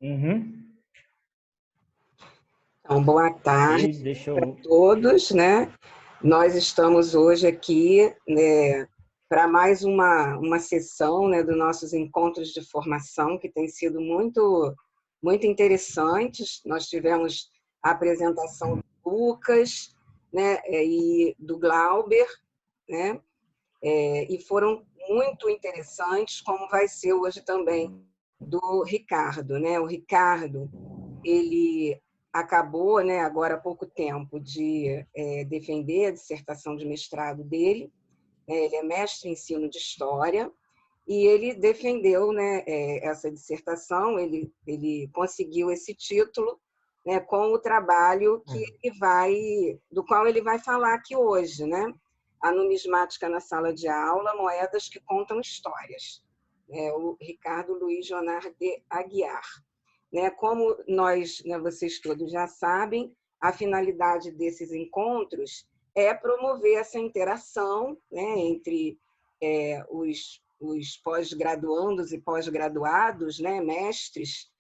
Uhum. Então, boa tarde para todos, né? Nós estamos hoje aqui, né, para mais uma sessão, né, dos nossos encontros de formação, que tem sido muito interessantes. Nós tivemos a apresentação do Lucas, né, e do Glauber, né? E foram muito interessantes, como vai ser hoje também do Ricardo, né? O Ricardo, ele acabou, né, agora há pouco tempo, de defender a dissertação de mestrado dele, né? Ele é mestre em ensino de História, e ele defendeu, né, essa dissertação, ele conseguiu esse título, né, com o trabalho do qual ele vai falar aqui hoje, né? A numismática na sala de aula, moedas que contam histórias. O Ricardo Luiz Jonar de Aguiar. Né? Como nós, né, vocês todos já sabem, a finalidade desses encontros é promover essa interação, né, entre os pós-graduandos e pós-graduados, né, mestres,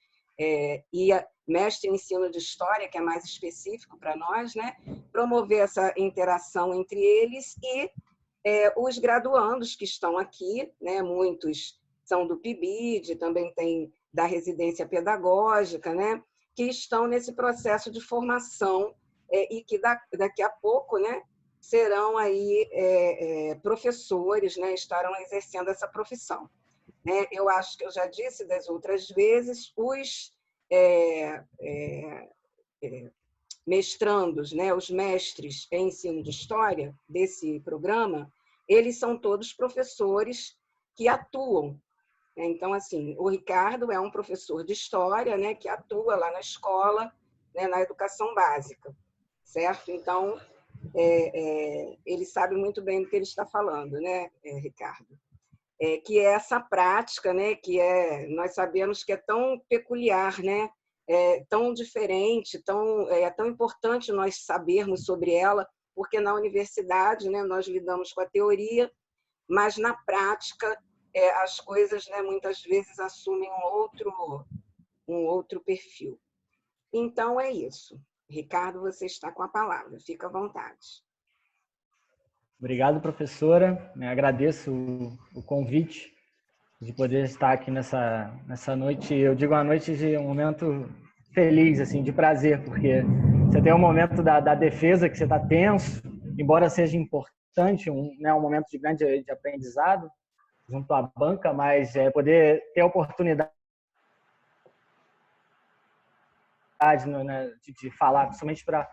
e mestre em ensino de história, que é mais específico para nós, né, promover essa interação entre eles e os graduandos que estão aqui, né, muitos são do PIBID, também tem da residência pedagógica, né, que estão nesse processo de formação e que daqui a pouco, né, serão aí professores, né, estarão exercendo essa profissão. Né? Eu acho que eu já disse das outras vezes, os mestrandos, né, os mestres em ensino de história desse programa, eles são todos professores que atuam. Então, assim, o Ricardo é um professor de história, né, que atua lá na escola, né, na educação básica, certo? Então, ele sabe muito bem do que ele está falando, né, Ricardo? Que é essa prática, né, que nós sabemos que é tão peculiar, né, tão diferente, tão importante nós sabermos sobre ela, porque na universidade, né, nós lidamos com a teoria, mas na prática as coisas, né, muitas vezes assumem um outro perfil. Então é isso. Ricardo, você está com a palavra. Fica à vontade. Obrigado, professora. Agradeço o convite de poder estar aqui nessa noite. Eu digo uma noite de um momento feliz, assim, de prazer, porque você tem um momento da defesa que você está tenso, embora seja importante, um momento de grande de aprendizado junto à banca, mas poder ter a oportunidade, né, de falar, principalmente para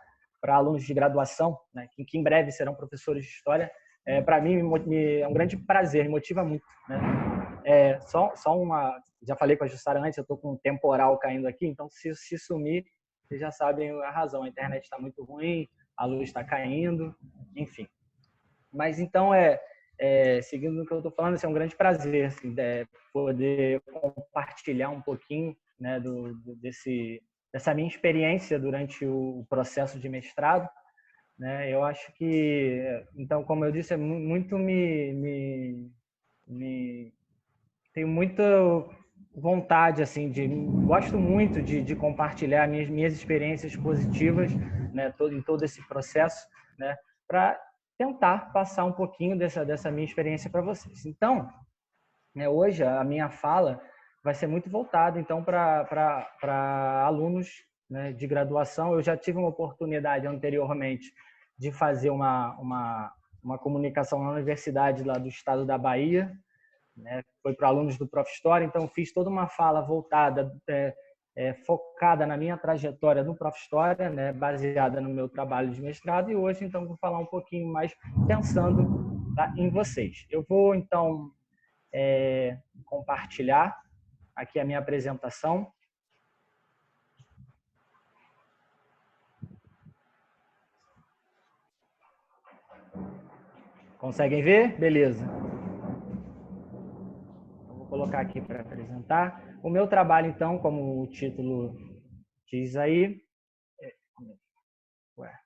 alunos de graduação, né, que em breve serão professores de história, para mim é um grande prazer, me motiva muito, né? Já falei com a Jussara antes, eu estou com um temporal caindo aqui, então se sumir, vocês já sabem a razão, a internet está muito ruim, a luz está caindo, enfim. Mas então, seguindo o que eu estou falando, é um grande prazer assim, poder compartilhar um pouquinho, né, dessa minha experiência durante o processo de mestrado, né? Eu acho que, então, como eu disse, tenho muita vontade, assim, gosto muito de compartilhar minhas experiências positivas, né, em todo esse processo, né, para tentar passar um pouquinho dessa minha experiência para vocês. Então, né, hoje a minha fala vai ser muito voltada, então, para alunos, né, de graduação. Eu já tive uma oportunidade anteriormente de fazer uma comunicação na universidade lá do estado da Bahia, né? Foi para alunos do Prof. História, então fiz toda uma fala voltada, focada na minha trajetória no Prof. História, né? Baseada no meu trabalho de mestrado, e hoje então vou falar um pouquinho mais pensando em vocês. Eu vou então compartilhar aqui a minha apresentação. Conseguem ver? Beleza. Vou colocar aqui para apresentar. O meu trabalho, então, como o título diz aí... Ué.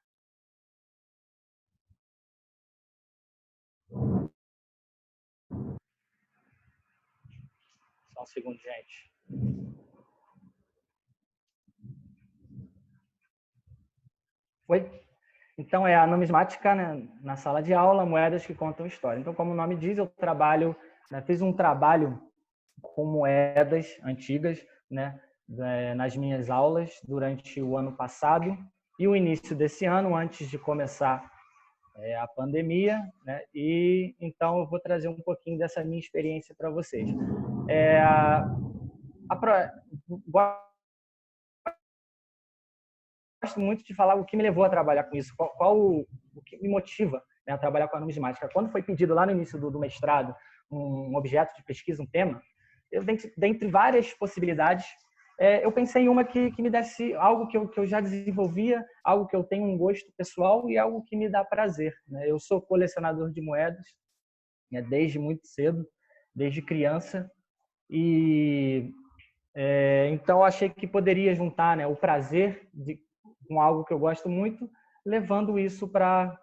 Só um segundo, gente. Foi? Então, é a numismática, né, na sala de aula, moedas que contam história. Então, como o nome diz, eu trabalho, né, fiz um trabalho com moedas antigas, né, nas minhas aulas durante o ano passado e o início desse ano, antes de começar a pandemia, né? E então eu vou trazer um pouquinho dessa minha experiência para vocês. Gosto muito de falar o que me levou a trabalhar com isso, o que me motiva, né, a trabalhar com a numismática. Quando foi pedido lá no início do mestrado um objeto de pesquisa, um tema, eu, dentre várias possibilidades, eu pensei em uma que me desse algo que eu já desenvolvia, algo que eu tenho um gosto pessoal e algo que me dá prazer, né? Eu sou colecionador de moedas, né, desde muito cedo, desde criança, e então achei que poderia juntar, né, o prazer com algo que eu gosto muito, levando isso para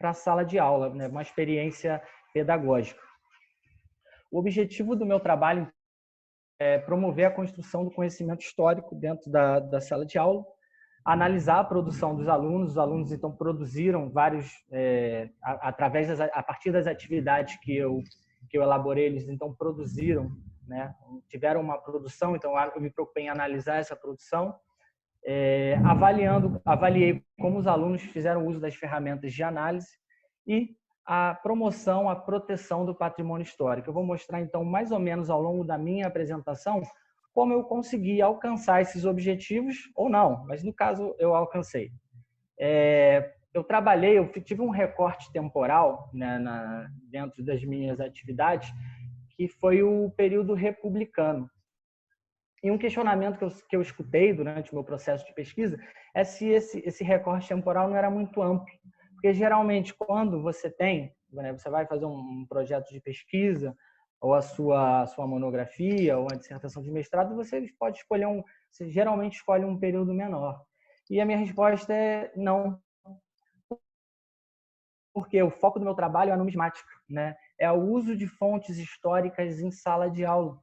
a sala de aula, né, uma experiência pedagógica. O objetivo do meu trabalho é promover a construção do conhecimento histórico dentro da sala de aula, analisar a produção dos alunos. Os alunos, então, produziram vários, a partir das atividades que eu elaborei, eles, então, produziram, né? Tiveram uma produção, então, eu me preocupei em analisar essa produção, avaliei como os alunos fizeram uso das ferramentas de análise e a promoção, a proteção do patrimônio histórico. Eu vou mostrar, então, mais ou menos ao longo da minha apresentação, como eu consegui alcançar esses objetivos, ou não, mas no caso eu alcancei. Eu tive um recorte temporal, né, dentro das minhas atividades, que foi o período republicano. E um questionamento que eu escutei durante o meu processo de pesquisa é se esse recorte temporal não era muito amplo. Porque, geralmente, quando você tem, né, você vai fazer um projeto de pesquisa, ou a sua monografia, ou uma dissertação de mestrado, você pode escolher você geralmente escolhe um período menor. E a minha resposta é não. Porque o foco do meu trabalho é a numismática, né? É o uso de fontes históricas em sala de aula,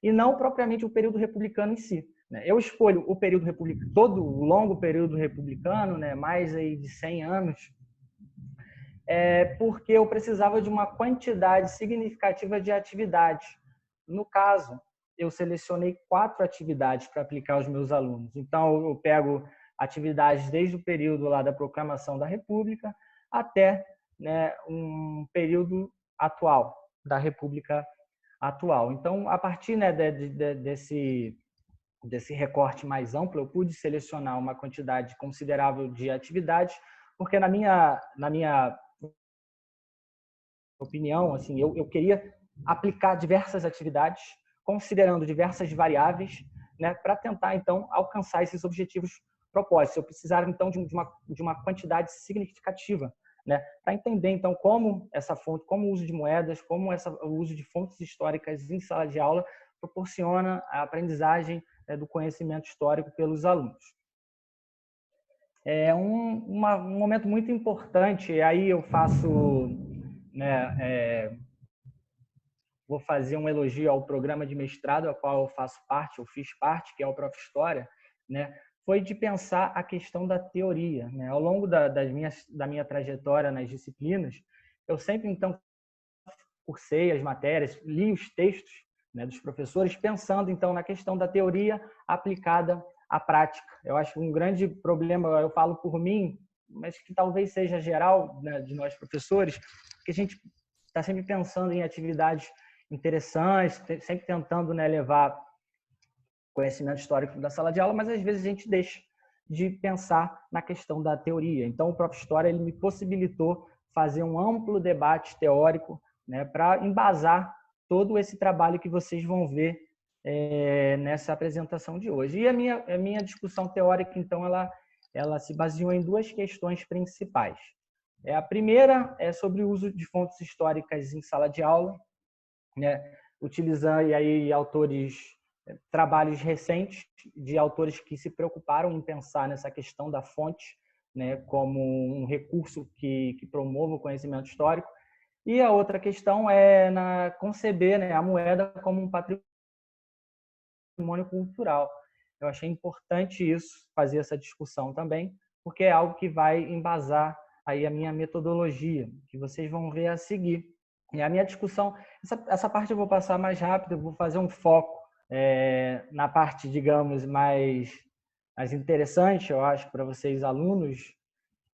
e não propriamente o período republicano em si. Eu escolho o período republicano, todo o longo período republicano, né, mais aí de 100 anos, porque eu precisava de uma quantidade significativa de atividades. No caso, eu selecionei 4 atividades para aplicar aos meus alunos. Então, eu pego atividades desde o período lá da proclamação da República até, né, um período atual, da República atual. Então, a partir, né, desse recorte mais amplo, eu pude selecionar uma quantidade considerável de atividades, porque na minha opinião, assim, eu queria aplicar diversas atividades, considerando diversas variáveis, né, para tentar, então, alcançar esses objetivos propostos. Eu precisava, então, de uma quantidade significativa, né, para entender, então, como essa fonte, como o uso de moedas, como o uso de fontes históricas em sala de aula proporciona a aprendizagem, né, do conhecimento histórico pelos alunos. É um momento muito importante, e aí eu faço, né, vou fazer um elogio ao programa de mestrado ao qual eu faço parte, eu fiz parte, que é o Prof. História, né, foi de pensar a questão da teoria, né? Ao longo da minha trajetória nas disciplinas, eu sempre, então, cursei as matérias, li os textos, né, dos professores, pensando, então, na questão da teoria aplicada à prática. Eu acho um grande problema, eu falo por mim, mas que talvez seja geral, né, de nós professores, que a gente está sempre pensando em atividades interessantes, sempre tentando, né, levar conhecimento histórico da sala de aula, mas às vezes a gente deixa de pensar na questão da teoria. Então, o Prof. História ele me possibilitou fazer um amplo debate teórico, né, para embasar todo esse trabalho que vocês vão ver nessa apresentação de hoje. E a minha discussão teórica, então, ela se baseou em 2 questões principais. A primeira é sobre o uso de fontes históricas em sala de aula, né, utilizando aí trabalhos recentes de autores que se preocuparam em pensar nessa questão da fonte, né, como um recurso que promova o conhecimento histórico. E a outra questão é conceber, né, a moeda como um patrimônio cultural. Eu achei importante isso, fazer essa discussão também, porque é algo que vai embasar aí a minha metodologia, que vocês vão ver a seguir. E a minha discussão, essa parte eu vou passar mais rápido, eu vou fazer um foco na parte, digamos, mais interessante, eu acho, para vocês alunos,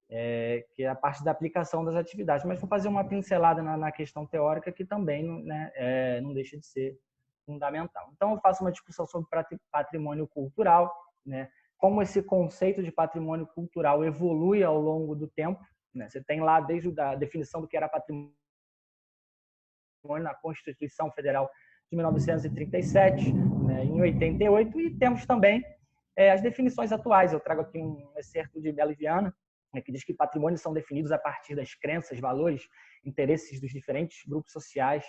que é a parte da aplicação das atividades. Mas vou fazer uma pincelada na questão teórica, que também, né, não deixa de ser fundamental. Então, eu faço uma discussão sobre patrimônio cultural, né, como esse conceito de patrimônio cultural evolui ao longo do tempo. Né? Você tem lá desde a definição do que era patrimônio na Constituição Federal de 1937, né, em 88, e temos também as definições atuais. Eu trago aqui um excerto de Belo Viana, né, que diz que patrimônios são definidos a partir das crenças, valores, interesses dos diferentes grupos sociais.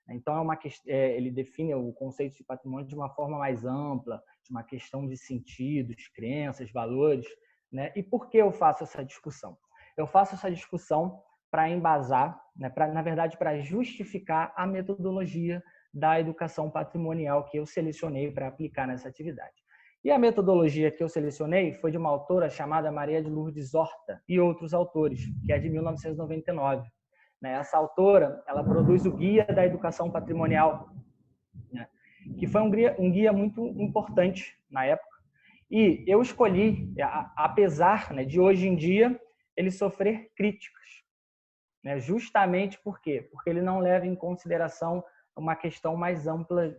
Então, ele define o conceito de patrimônio de uma forma mais ampla, de uma questão de sentidos, crenças, valores. Né? E por que eu faço essa discussão? Eu faço essa discussão para embasar, né, na verdade, para justificar a metodologia da educação patrimonial que eu selecionei para aplicar nessa atividade. E a metodologia que eu selecionei foi de uma autora chamada Maria de Lourdes Horta e outros autores, que é de 1999. Essa autora, ela produz o Guia da Educação Patrimonial, né, que foi um guia muito importante na época. E eu escolhi, apesar, né, de hoje em dia ele sofrer críticas, né, justamente por quê? Porque ele não leva em consideração uma questão mais ampla,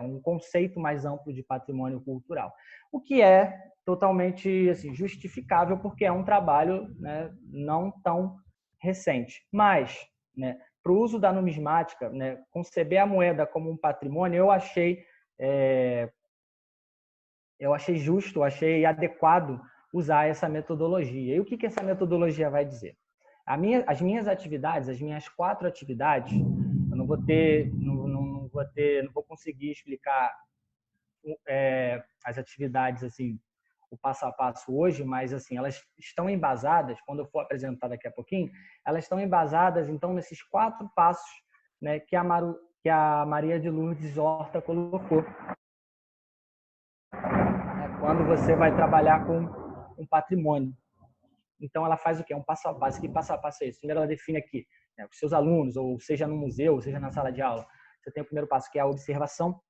um conceito mais amplo de patrimônio cultural, o que é totalmente assim, justificável, porque é um trabalho, né, não tão recente. Mas, né, para o uso da numismática, né, conceber a moeda como um patrimônio, eu achei justo, achei adequado usar essa metodologia. E o que essa metodologia vai dizer? As minhas atividades, as minhas 4 atividades, eu não vou conseguir explicar as atividades assim, o passo a passo hoje, mas assim, elas estão embasadas, quando eu for apresentar daqui a pouquinho, elas estão embasadas então nesses 4 passos, né, que a Maria de Lourdes Horta colocou. Quando você vai trabalhar com um patrimônio. Então, ela faz o quê? Um passo a passo. Que passo a passo é isso? Primeiro, ela define aqui, né, os seus alunos, ou seja no museu, ou seja na sala de aula. Você tem o primeiro passo, que é a observação,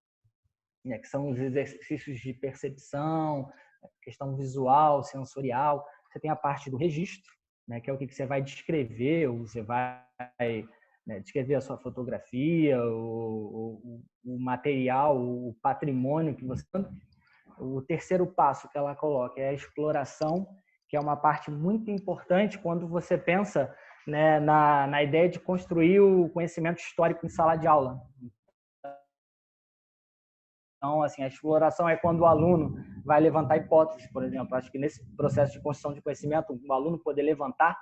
né, que são os exercícios de percepção, questão visual, sensorial. Você tem a parte do registro, né, que é o que você vai descrever, ou você vai, né, descrever a sua fotografia, o material, o patrimônio que você... O terceiro passo que ela coloca é a exploração, que é uma parte muito importante quando você pensa, né, na ideia de construir o conhecimento histórico em sala de aula. Então, assim, a exploração é quando o aluno vai levantar hipóteses, por exemplo. Acho que nesse processo de construção de conhecimento, o aluno poder levantar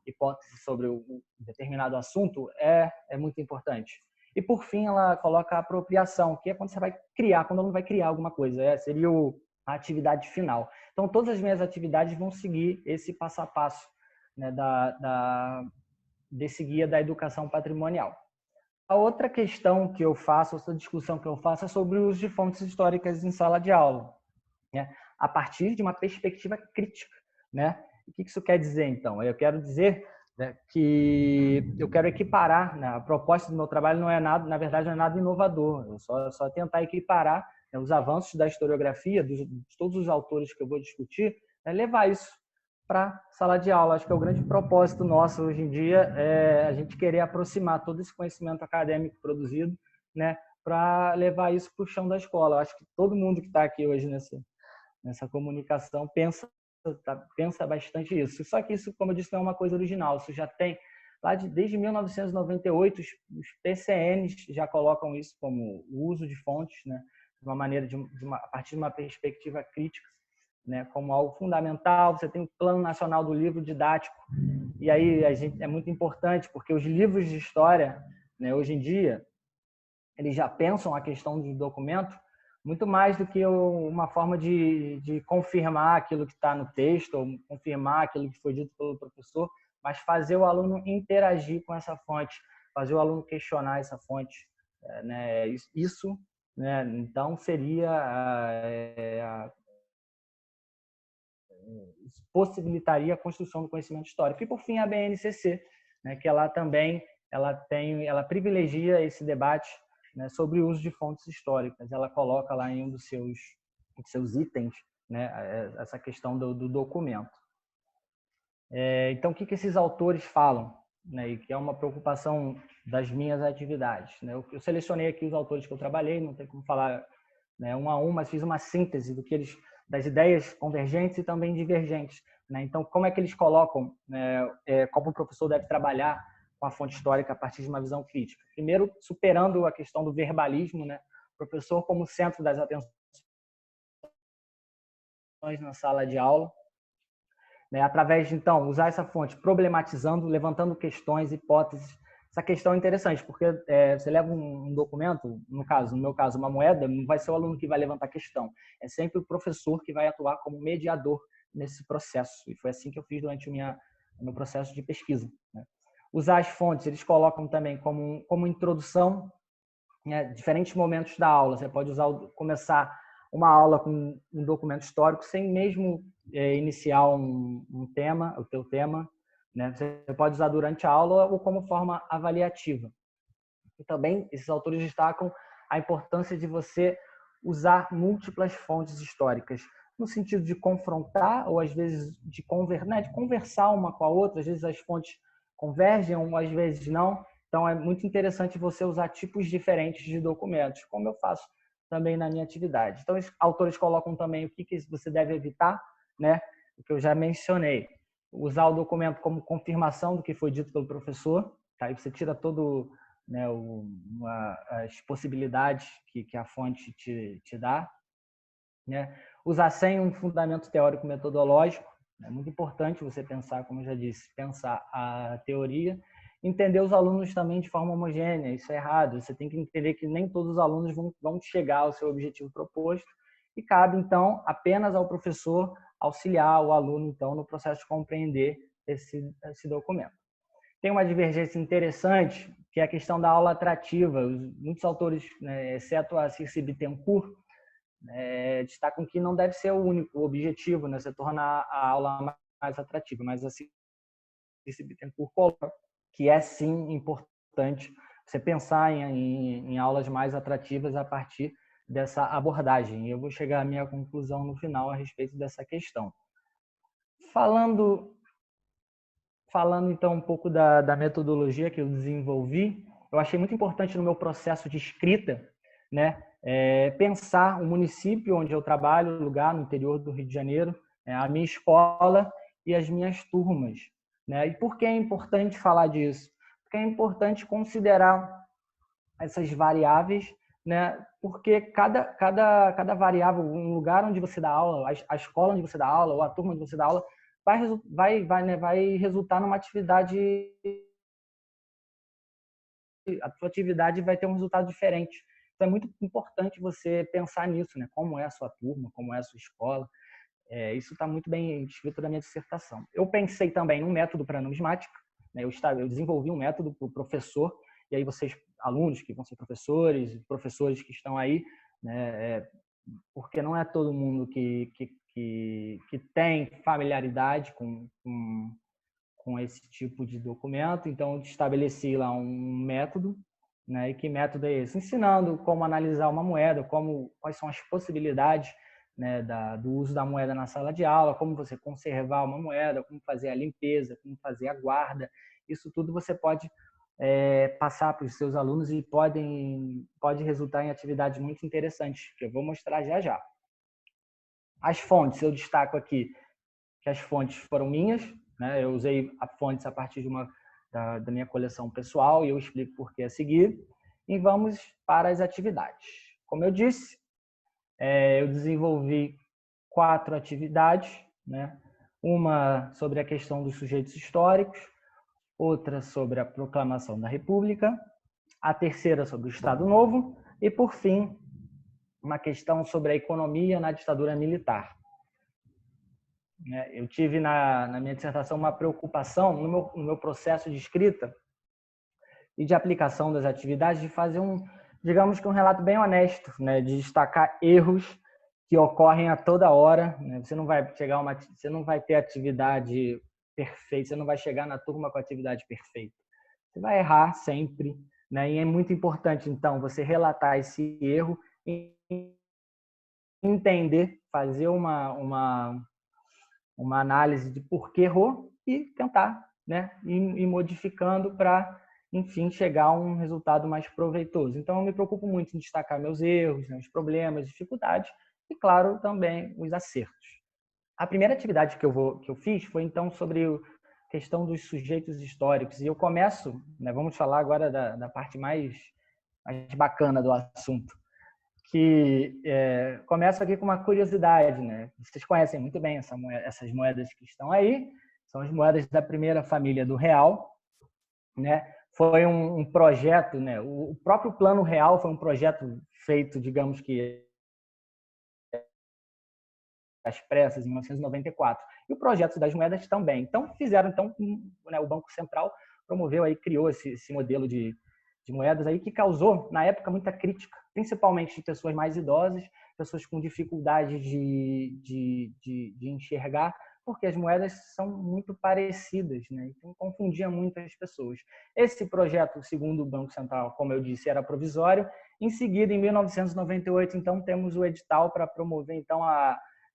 hipóteses sobre um determinado assunto é muito importante. E, por fim, ela coloca a apropriação, que é quando você vai criar, quando o aluno vai criar alguma coisa. Seria a atividade final. Então, todas as minhas atividades vão seguir esse passo a passo, né, desse guia da educação patrimonial. A outra questão que eu faço, essa discussão que eu faço, é sobre o uso de fontes históricas em sala de aula, né, a partir de uma perspectiva crítica. Né? O que isso quer dizer, então? Eu quero dizer, né, que eu quero equiparar, né, a proposta do meu trabalho não é nada, na verdade, não é nada inovador. Eu só tentar equiparar, né, os avanços da historiografia, de todos os autores que eu vou discutir, né, levar isso para a sala de aula. Acho que é o grande propósito nosso hoje em dia, é a gente querer aproximar todo esse conhecimento acadêmico produzido, né, para levar isso para o chão da escola. Acho que todo mundo que está aqui hoje nessa comunicação pensa bastante isso. Só que isso, como eu disse, não é uma coisa original. Isso já tem, desde 1998, os PCNs já colocam isso como o uso de fontes, né, de uma maneira, a partir de uma perspectiva crítica, né, como algo fundamental. Você tem o Plano Nacional do Livro Didático, e aí é muito importante, porque os livros de história, né, hoje em dia, eles já pensam a questão do documento muito mais do que uma forma de confirmar aquilo que está no texto, ou confirmar aquilo que foi dito pelo professor, mas fazer o aluno interagir com essa fonte, fazer o aluno questionar essa fonte. Né? Isso, né, então, seria possibilitaria a construção do conhecimento histórico. E, por fim, a BNCC, né, que ela também ela privilegia esse debate, né, sobre o uso de fontes históricas. Ela coloca lá em um dos seus itens, né, essa questão do documento. Então, o que esses autores falam, né, e que é uma preocupação das minhas atividades, né? Eu selecionei aqui os autores que eu trabalhei, não tem como falar, né, um a um, mas fiz uma síntese das ideias convergentes e também divergentes, né? Então, como é que eles colocam, né, como o professor deve trabalhar com a fonte histórica a partir de uma visão crítica? Primeiro, superando a questão do verbalismo, né? O professor como centro das atenções na sala de aula, né, através de, então, usar essa fonte, problematizando, levantando questões, hipóteses. Essa questão é interessante, porque você leva um documento, no meu caso, uma moeda, não vai ser o aluno que vai levantar a questão, é sempre o professor que vai atuar como mediador nesse processo. E foi assim que eu fiz durante o meu processo de pesquisa, né? Usar as fontes, eles colocam também como introdução, né, diferentes momentos da aula. Você pode começar uma aula com um documento histórico sem mesmo iniciar um tema, o teu tema, né? Você pode usar durante a aula ou como forma avaliativa. E também esses autores destacam a importância de você usar múltiplas fontes históricas, no sentido de confrontar ou às vezes de conversar uma com a outra. Às vezes as fontes convergem ou às vezes não. Então é muito interessante você usar tipos diferentes de documentos, como eu faço também na minha atividade. Então, os autores colocam também o que você deve evitar, né? O que eu já mencionei. Usar o documento como confirmação do que foi dito pelo professor. Tá? Aí você tira todo, né, as possibilidades que a fonte te dá, né? Usar sem um fundamento teórico metodológico. É muito importante você pensar, como eu já disse, pensar a teoria. Entender os alunos também de forma homogênea, isso é errado. Você tem que entender que nem todos os alunos vão chegar ao seu objetivo proposto e cabe, então, apenas ao professor auxiliar o aluno, então, no processo de compreender esse documento. Tem uma divergência interessante, que é a questão da aula atrativa. Muitos autores, né, exceto a Circe Bittencourt, destacam que não deve ser o único objetivo, né, você tornar a aula mais atrativa, mas a Circe Bittencourt coloca que é sim importante você pensar em aulas mais atrativas a partir dessa abordagem. Eu vou chegar à minha conclusão no final a respeito dessa questão. Falando então um pouco da metodologia que eu desenvolvi, eu achei muito importante no meu processo de escrita, né, pensar o município onde eu trabalho, o lugar no interior do Rio de Janeiro, a minha escola e as minhas turmas, né? E por que é importante falar disso? Porque é importante considerar essas variáveis, né? Porque cada variável, um lugar onde você dá aula, a escola onde você dá aula ou a turma onde você dá aula, vai resultar numa atividade, a sua atividade vai ter um resultado diferente. Então é muito importante você pensar nisso, né? Como é a sua turma, como é a sua escola. Isso está muito bem descrito na minha dissertação. Eu pensei também num método para numismática, né? Eu desenvolvi um método para o professor, e aí vocês, alunos que vão ser professores que estão aí, né? Porque não é todo mundo que tem familiaridade com esse tipo de documento. Então, eu estabeleci lá um método, né? E que método é esse? Ensinando como analisar uma moeda, quais são as possibilidades, né, do uso da moeda na sala de aula, como você conservar uma moeda, como fazer a limpeza, como fazer a guarda. Isso tudo você pode passar para os seus alunos e pode resultar em atividades muito interessantes, que eu vou mostrar já já. As fontes, eu destaco aqui que as fontes foram minhas, né? Eu usei fontes a partir da minha coleção pessoal e eu explico por que a seguir. E vamos para as atividades. Como eu disse, eu desenvolvi 4 atividades, né? Uma sobre a questão dos sujeitos históricos, outra sobre a proclamação da República, a terceira sobre o Estado Novo e, por fim, uma questão sobre a economia na ditadura militar. Eu tive na minha dissertação uma preocupação no meu processo de escrita e de aplicação das atividades de fazer digamos que um relato bem honesto, né, de destacar erros que ocorrem a toda hora, né? Você não vai ter atividade perfeita, você não vai chegar na turma com a atividade perfeita. Você vai errar sempre, né? E é muito importante, então, você relatar esse erro e entender, fazer uma análise de por que errou e tentar, né, ir modificando para, enfim, chegar a um resultado mais proveitoso. Então, eu me preocupo muito em destacar meus erros, né, os problemas, dificuldades e, claro, também os acertos. A primeira atividade que eu fiz foi, então, sobre a questão dos sujeitos históricos. E eu começo, né, vamos falar agora da parte mais bacana do assunto, que começa aqui com uma curiosidade, né? Vocês conhecem muito bem essas moedas que estão aí, são as moedas da primeira família do real, né? Foi um projeto, né? O próprio Plano Real foi um projeto feito, digamos que às pressas, em 1994. E o projeto das moedas também. Então, né, o Banco Central promoveu aí, criou esse modelo de moedas aí que causou, na época, muita crítica, principalmente de pessoas mais idosas, pessoas com dificuldade de enxergar, porque as moedas são muito parecidas, né? Então confundia muito as pessoas. Esse projeto, segundo o Banco Central, como eu disse, era provisório. Em seguida, em 1998, então, temos o edital para promover então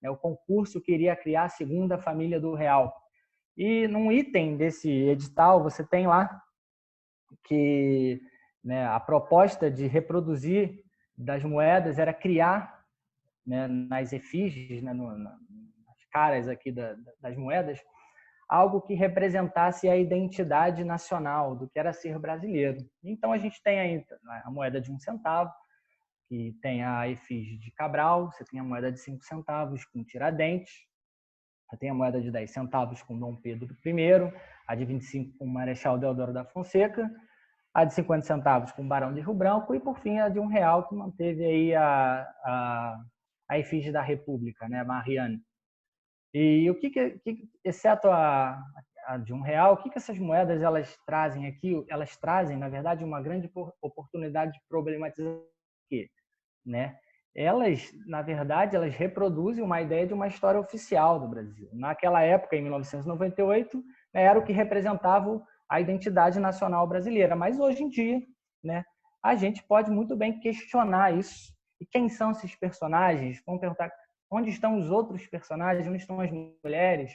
o concurso que iria criar a segunda família do real. E num item desse edital, você tem lá que, né, a proposta de reproduzir das moedas era criar, né, nas efígies, né, nas caras aqui das moedas, algo que representasse a identidade nacional do que era ser brasileiro. Então, a gente tem aí a moeda de 1 centavo, que tem a efígie de Cabral, você tem a moeda de 5 centavos com Tiradentes, você tem a moeda de 10 centavos com Dom Pedro I, a de 25 com Marechal Deodoro da Fonseca, a de 50 centavos com Barão de Rio Branco e, por fim, a de R$1, que manteve aí a efígie da República, né, Mariana. E o exceto a de R$1, o que essas moedas elas trazem aqui? Elas trazem, na verdade, uma grande oportunidade de problematizar o quê? Né? Elas, na verdade, elas reproduzem uma ideia de uma história oficial do Brasil. Naquela época, em 1998, era o que representava a identidade nacional brasileira. Mas hoje em dia, né, a gente pode muito bem questionar isso. E quem são esses personagens? Vamos perguntar onde estão os outros personagens, onde estão as mulheres,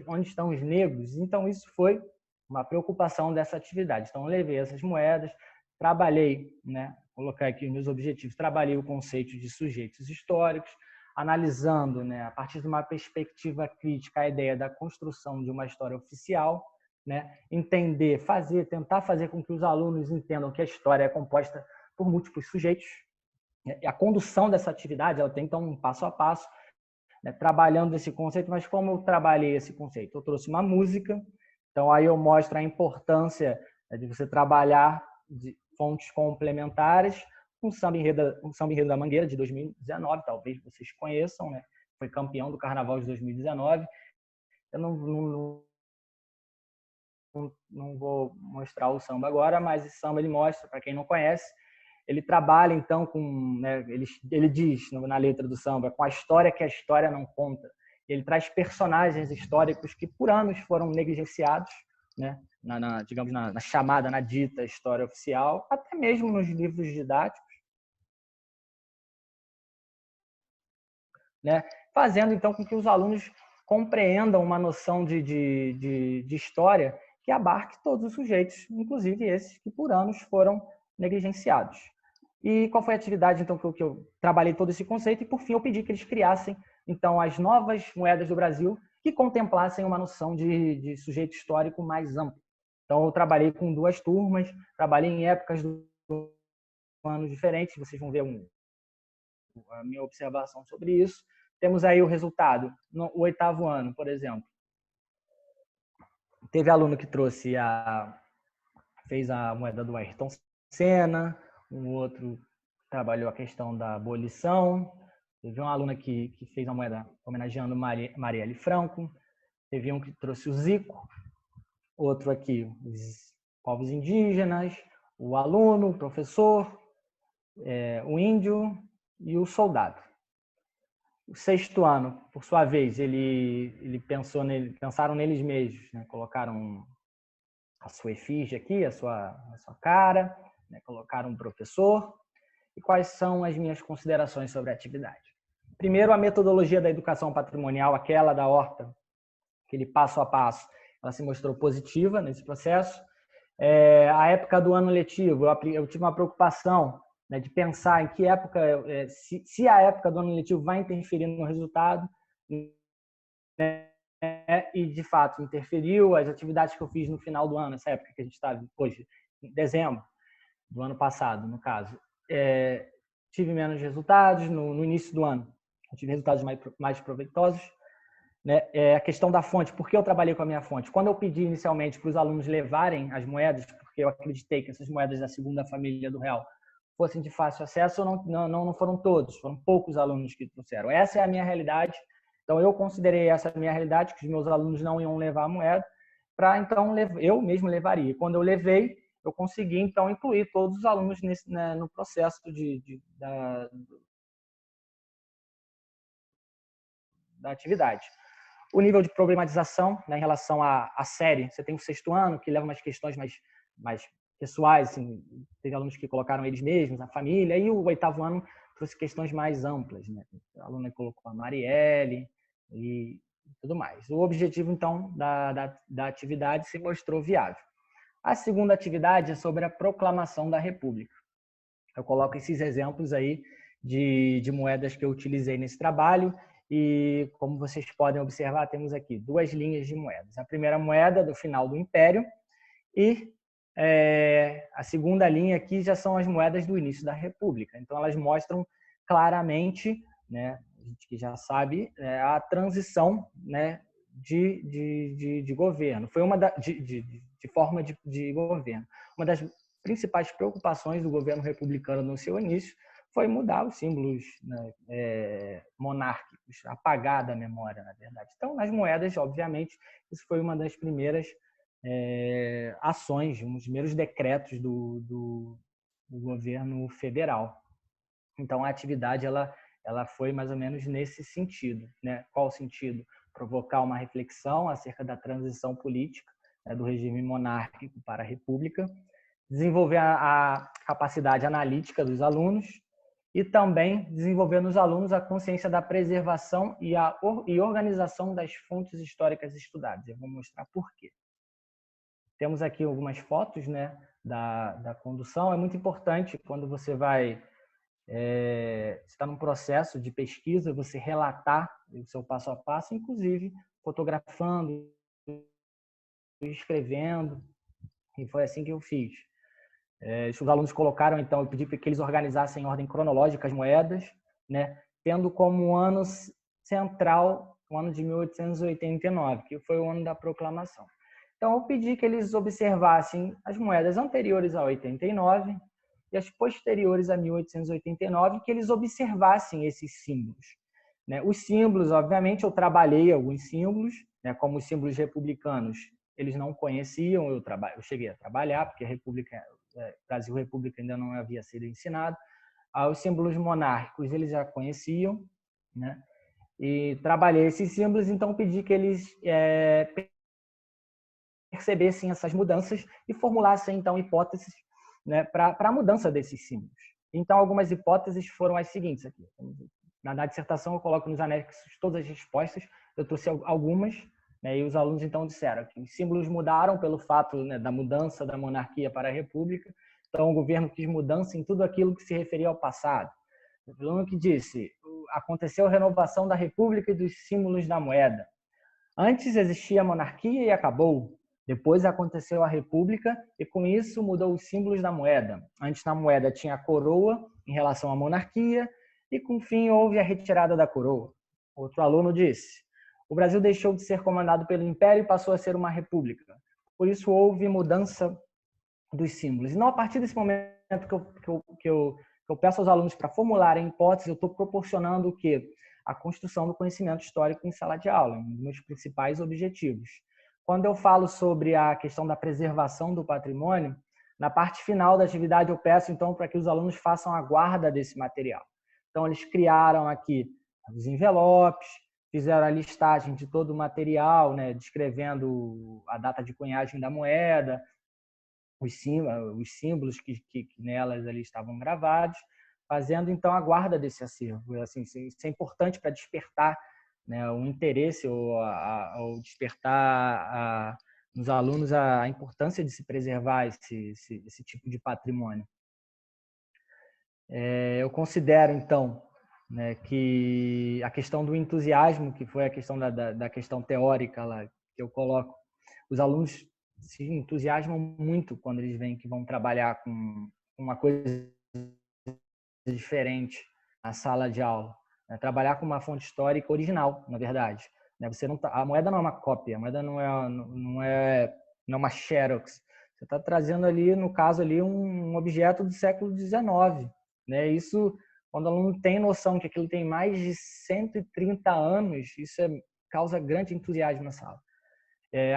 onde estão os negros. Então, isso foi uma preocupação dessa atividade. Então, eu levei essas moedas, trabalhei, né, colocar aqui os meus objetivos, trabalhei o conceito de sujeitos históricos, analisando, né, a partir de uma perspectiva crítica, a ideia da construção de uma história oficial, né, tentar fazer com que os alunos entendam que a história é composta por múltiplos sujeitos. E a condução dessa atividade ela tem, então, um passo a passo, né, trabalhando esse conceito. Mas como eu trabalhei esse conceito? Eu trouxe uma música, então aí eu mostro a importância, né, de você trabalhar de fontes complementares. Um samba enredo da Mangueira, de 2019, talvez vocês conheçam, né? Foi campeão do Carnaval de 2019. Eu não vou mostrar o samba agora, mas esse samba ele mostra, para quem não conhece, ele trabalha então com, né, ele diz na letra do samba, com a história que a história não conta. Ele traz personagens históricos que por anos foram negligenciados, né, digamos na chamada, na dita história oficial, até mesmo nos livros didáticos, né, fazendo então com que os alunos compreendam uma noção de história que abarque todos os sujeitos, inclusive esses que por anos foram negligenciados. E qual foi a atividade então que eu trabalhei todo esse conceito e por fim eu pedi que eles criassem então as novas moedas do Brasil que contemplassem uma noção de sujeito histórico mais amplo. Então eu trabalhei com 2 turmas, trabalhei em épocas do ano diferentes, vocês vão ver a minha observação sobre isso. Temos aí o resultado. No 8º ano, por exemplo, teve aluno que fez a moeda do Ayrton Senna, um outro trabalhou a questão da abolição, teve um aluno que fez a moeda homenageando Marielle Franco, teve um que trouxe o Zico, outro aqui os povos indígenas, o aluno, o professor, o índio e o soldado. O sexto ano, por sua vez, pensaram neles mesmos, né? Colocaram a sua efígie aqui, a sua cara, né? Colocaram um professor. E quais são as minhas considerações sobre a atividade? Primeiro, a metodologia da educação patrimonial, aquela da Horta, aquele passo a passo, ela se mostrou positiva nesse processo. A época do ano letivo, eu tive uma preocupação, né, de pensar em que época, se a época do ano letivo vai interferir no resultado, né, e de fato interferiu. As atividades que eu fiz no final do ano, essa época que a gente está hoje, em dezembro do ano passado, no caso, tive menos resultados. No início do ano, eu tive resultados mais proveitosos. Né? A questão da fonte, por que eu trabalhei com a minha fonte? Quando eu pedi inicialmente para os alunos levarem as moedas, porque eu acreditei que essas moedas da segunda família do real fossem de fácil acesso, não foram todos, foram poucos alunos que trouxeram. Essa é a minha realidade, então eu considerei essa a minha realidade, que os meus alunos não iam levar a moeda, para então eu mesmo levaria. E quando eu levei, eu consegui então incluir todos os alunos no processo da atividade. O nível de problematização, né, em relação à série, você tem o sexto ano, que leva umas questões mais pessoais, assim, teve alunos que colocaram eles mesmos, a família, e o oitavo ano trouxe questões mais amplas, né? A aluna colocou a Marielle e tudo mais. O objetivo, então, da atividade se mostrou viável. A segunda atividade é sobre a proclamação da República. Eu coloco esses exemplos aí de moedas que eu utilizei nesse trabalho. E, como vocês podem observar, temos aqui duas linhas de moedas. A primeira moeda do final do Império e a segunda linha aqui já são as moedas do início da República. Então, elas mostram claramente, né, a gente que já sabe, a transição, né, de governo. Foi uma de forma de governo. Uma das principais preocupações do governo republicano no seu início foi mudar os símbolos, né, monárquicos, apagar da memória, na verdade. Então, nas moedas, obviamente, isso foi uma das primeiras ações, um dos primeiros decretos do governo federal. Então, a atividade ela foi mais ou menos nesse sentido, né? Qual o sentido? Provocar uma reflexão acerca da transição política, né, do regime monárquico para a república, desenvolver a capacidade analítica dos alunos e também desenvolver nos alunos a consciência da preservação e organização das fontes históricas estudadas. Eu vou mostrar por quê. Temos aqui algumas fotos, né, da condução. É muito importante quando você vai está num processo de pesquisa, você relatar o seu passo a passo, inclusive fotografando, escrevendo, e foi assim que eu fiz. Os alunos colocaram, então, eu pedi para que eles organizassem em ordem cronológica as moedas, né, tendo como ano central o ano de 1889, que foi o ano da proclamação. Então, eu pedi que eles observassem as moedas anteriores a 89 e as posteriores a 1889, que eles observassem esses símbolos. Né? Os símbolos, obviamente, eu trabalhei alguns símbolos, né, como os símbolos republicanos, eles não conheciam, eu cheguei a trabalhar, porque a República, Brasil República ainda não havia sido ensinado. Os símbolos monárquicos, eles já conheciam, né? E trabalhei esses símbolos, então pedi que eles percebessem essas mudanças e formulassem, então, hipóteses, né, para a mudança desses símbolos. Então, algumas hipóteses foram as seguintes aqui. Na dissertação, eu coloco nos anexos todas as respostas, eu trouxe algumas, né, e os alunos, então, disseram que os símbolos mudaram pelo fato, né, da mudança da monarquia para a república, então o governo quis mudança em tudo aquilo que se referia ao passado. O aluno que disse, aconteceu a renovação da república e dos símbolos da moeda. Antes existia a monarquia e acabou. Depois aconteceu a república e com isso mudou os símbolos da moeda. Antes na moeda tinha a coroa em relação à monarquia e com o fim houve a retirada da coroa. Outro aluno disse, o Brasil deixou de ser comandado pelo império e passou a ser uma república. Por isso houve mudança dos símbolos. E não, a partir desse momento que eu peço aos alunos para formularem hipóteses, eu estou proporcionando o quê? A construção do conhecimento histórico em sala de aula, um dos meus principais objetivos. Quando eu falo sobre a questão da preservação do patrimônio, na parte final da atividade eu peço, então, para que os alunos façam a guarda desse material. Então, eles criaram aqui os envelopes, fizeram a listagem de todo o material, né, descrevendo a data de cunhagem da moeda, os símbolos que nelas ali estavam gravados, fazendo então a guarda desse acervo. Assim, isso é importante para despertar, né, o interesse ou despertar nos alunos a importância de se preservar esse tipo de patrimônio. Eu considero então, né, que a questão do entusiasmo, que foi a questão da questão teórica lá que eu coloco, os alunos se entusiasmam muito quando eles veem que vão trabalhar com uma coisa diferente na sala de aula, né? Trabalhar com uma fonte histórica original, na verdade, né? Você não a moeda não é uma cópia, a moeda não é uma xerox. Você está trazendo ali, no caso ali, um objeto do século XIX, né? Isso, quando o aluno tem noção que aquilo tem mais de 130 anos, isso causa grande entusiasmo na sala.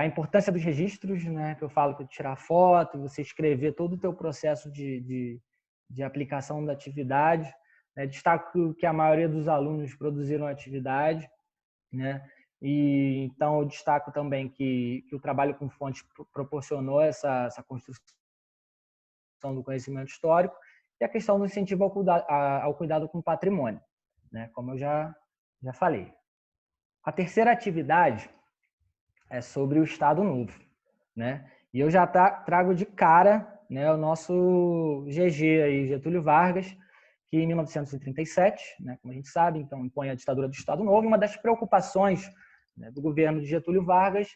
A importância dos registros, né, que eu falo, que tirar foto, você escrever todo o teu processo de aplicação da atividade, né? Destaco que a maioria dos alunos produziram a atividade, né? E então eu destaco também que o trabalho com fontes proporcionou essa construção do conhecimento histórico e a questão do incentivo ao cuidado com o patrimônio, né? Como eu já falei. A terceira atividade é sobre o Estado Novo, né? E eu já trago de cara, né, o nosso GG aí, Getúlio Vargas, que em 1937, né, como a gente sabe, então impõe a ditadura do Estado Novo. E uma das preocupações, né, do governo de Getúlio Vargas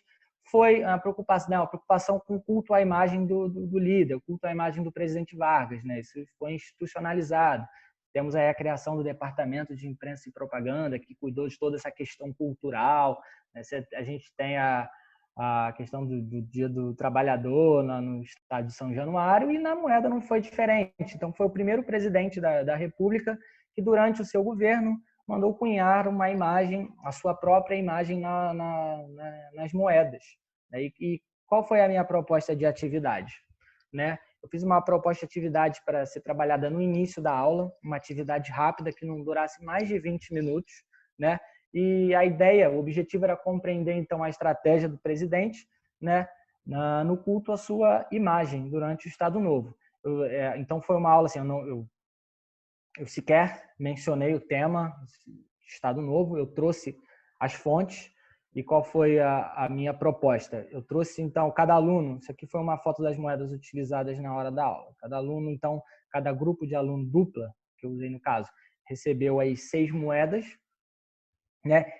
foi a preocupação com o culto à imagem do líder, o culto à imagem do presidente Vargas, né? Isso foi institucionalizado. Temos aí a criação do Departamento de Imprensa e Propaganda, que cuidou de toda essa questão cultural, né? A gente tem a questão do Dia do Trabalhador no estado de São Januário, e na moeda não foi diferente. Então, foi o primeiro presidente da República que, durante o seu governo, mandou cunhar uma imagem, a sua própria imagem nas moedas. E qual foi a minha proposta de atividade? Né? Eu fiz uma proposta de atividade para ser trabalhada no início da aula, uma atividade rápida que não durasse mais de 20 minutos, né? E a ideia, o objetivo era compreender então a estratégia do presidente, né, no culto à sua imagem durante o Estado Novo. Então foi uma aula assim, eu sequer mencionei o tema Estado Novo, eu trouxe as fontes. E qual foi a minha proposta? Eu trouxe, então, cada aluno, isso aqui foi uma foto das moedas utilizadas na hora da aula. Cada aluno, então, cada grupo de aluno dupla, que eu usei no caso, recebeu aí 6 moedas, né,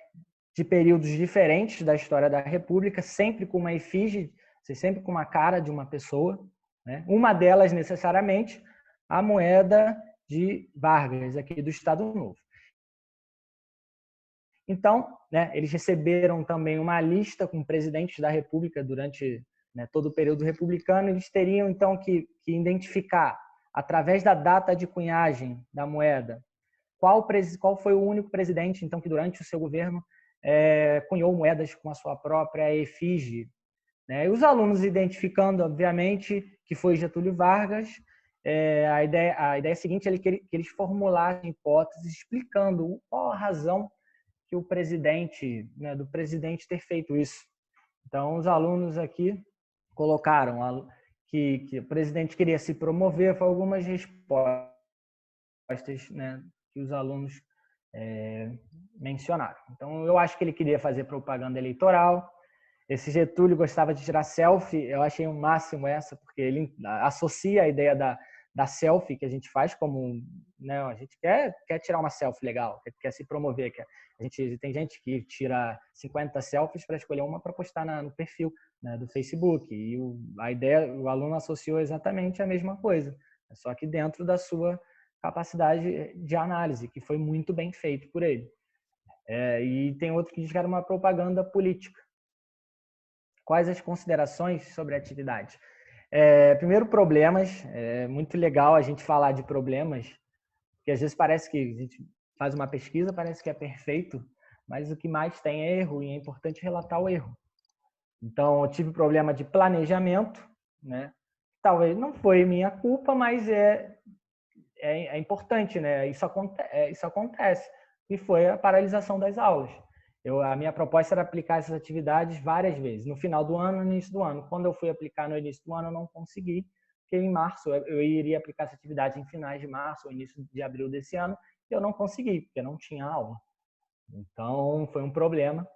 de períodos diferentes da história da República, sempre com uma efígie, sempre com uma cara de uma pessoa, né? Uma delas, necessariamente, a moeda de Vargas, aqui do Estado Novo. Então, né, eles receberam também uma lista com presidentes da República durante, né, todo o período republicano. Eles teriam, então, que identificar, através da data de cunhagem da moeda, qual foi o único presidente, então, que durante o seu governo cunhou moedas com a sua própria efígie, né? E os alunos identificando, obviamente, que foi Getúlio Vargas. A ideia seguinte é que eles formulassem hipóteses explicando qual a razão que o presidente, né, do presidente ter feito isso. Então, os alunos aqui colocaram que o presidente queria se promover, foram algumas respostas, né, que os alunos mencionaram. Então, eu acho que ele queria fazer propaganda eleitoral. Esse Getúlio gostava de tirar selfie, eu achei o máximo essa, porque ele associa a ideia da selfie que a gente faz como, né, a gente quer tirar uma selfie legal, quer se promover, tem gente que tira 50 selfies para escolher uma para postar no perfil, né, do Facebook, e o aluno associou exatamente a mesma coisa, só que dentro da sua capacidade de análise, que foi muito bem feito por ele. E tem outro que diz que era uma propaganda política. Quais as considerações sobre a atividade? Primeiro, problemas. É muito legal a gente falar de problemas, porque às vezes parece que a gente faz uma pesquisa, parece que é perfeito, mas o que mais tem é erro, e é importante relatar o erro. Então, eu tive problema de planejamento, né? Talvez não foi minha culpa, mas é importante, né? Isso acontece. E foi a paralisação das aulas. A minha proposta era aplicar essas atividades várias vezes, no final do ano, no início do ano. Quando eu fui aplicar no início do ano, eu não consegui, porque em março eu iria aplicar essa atividade em finais de março ou início de abril desse ano, e eu não consegui, porque não tinha aula. Então, foi um problema,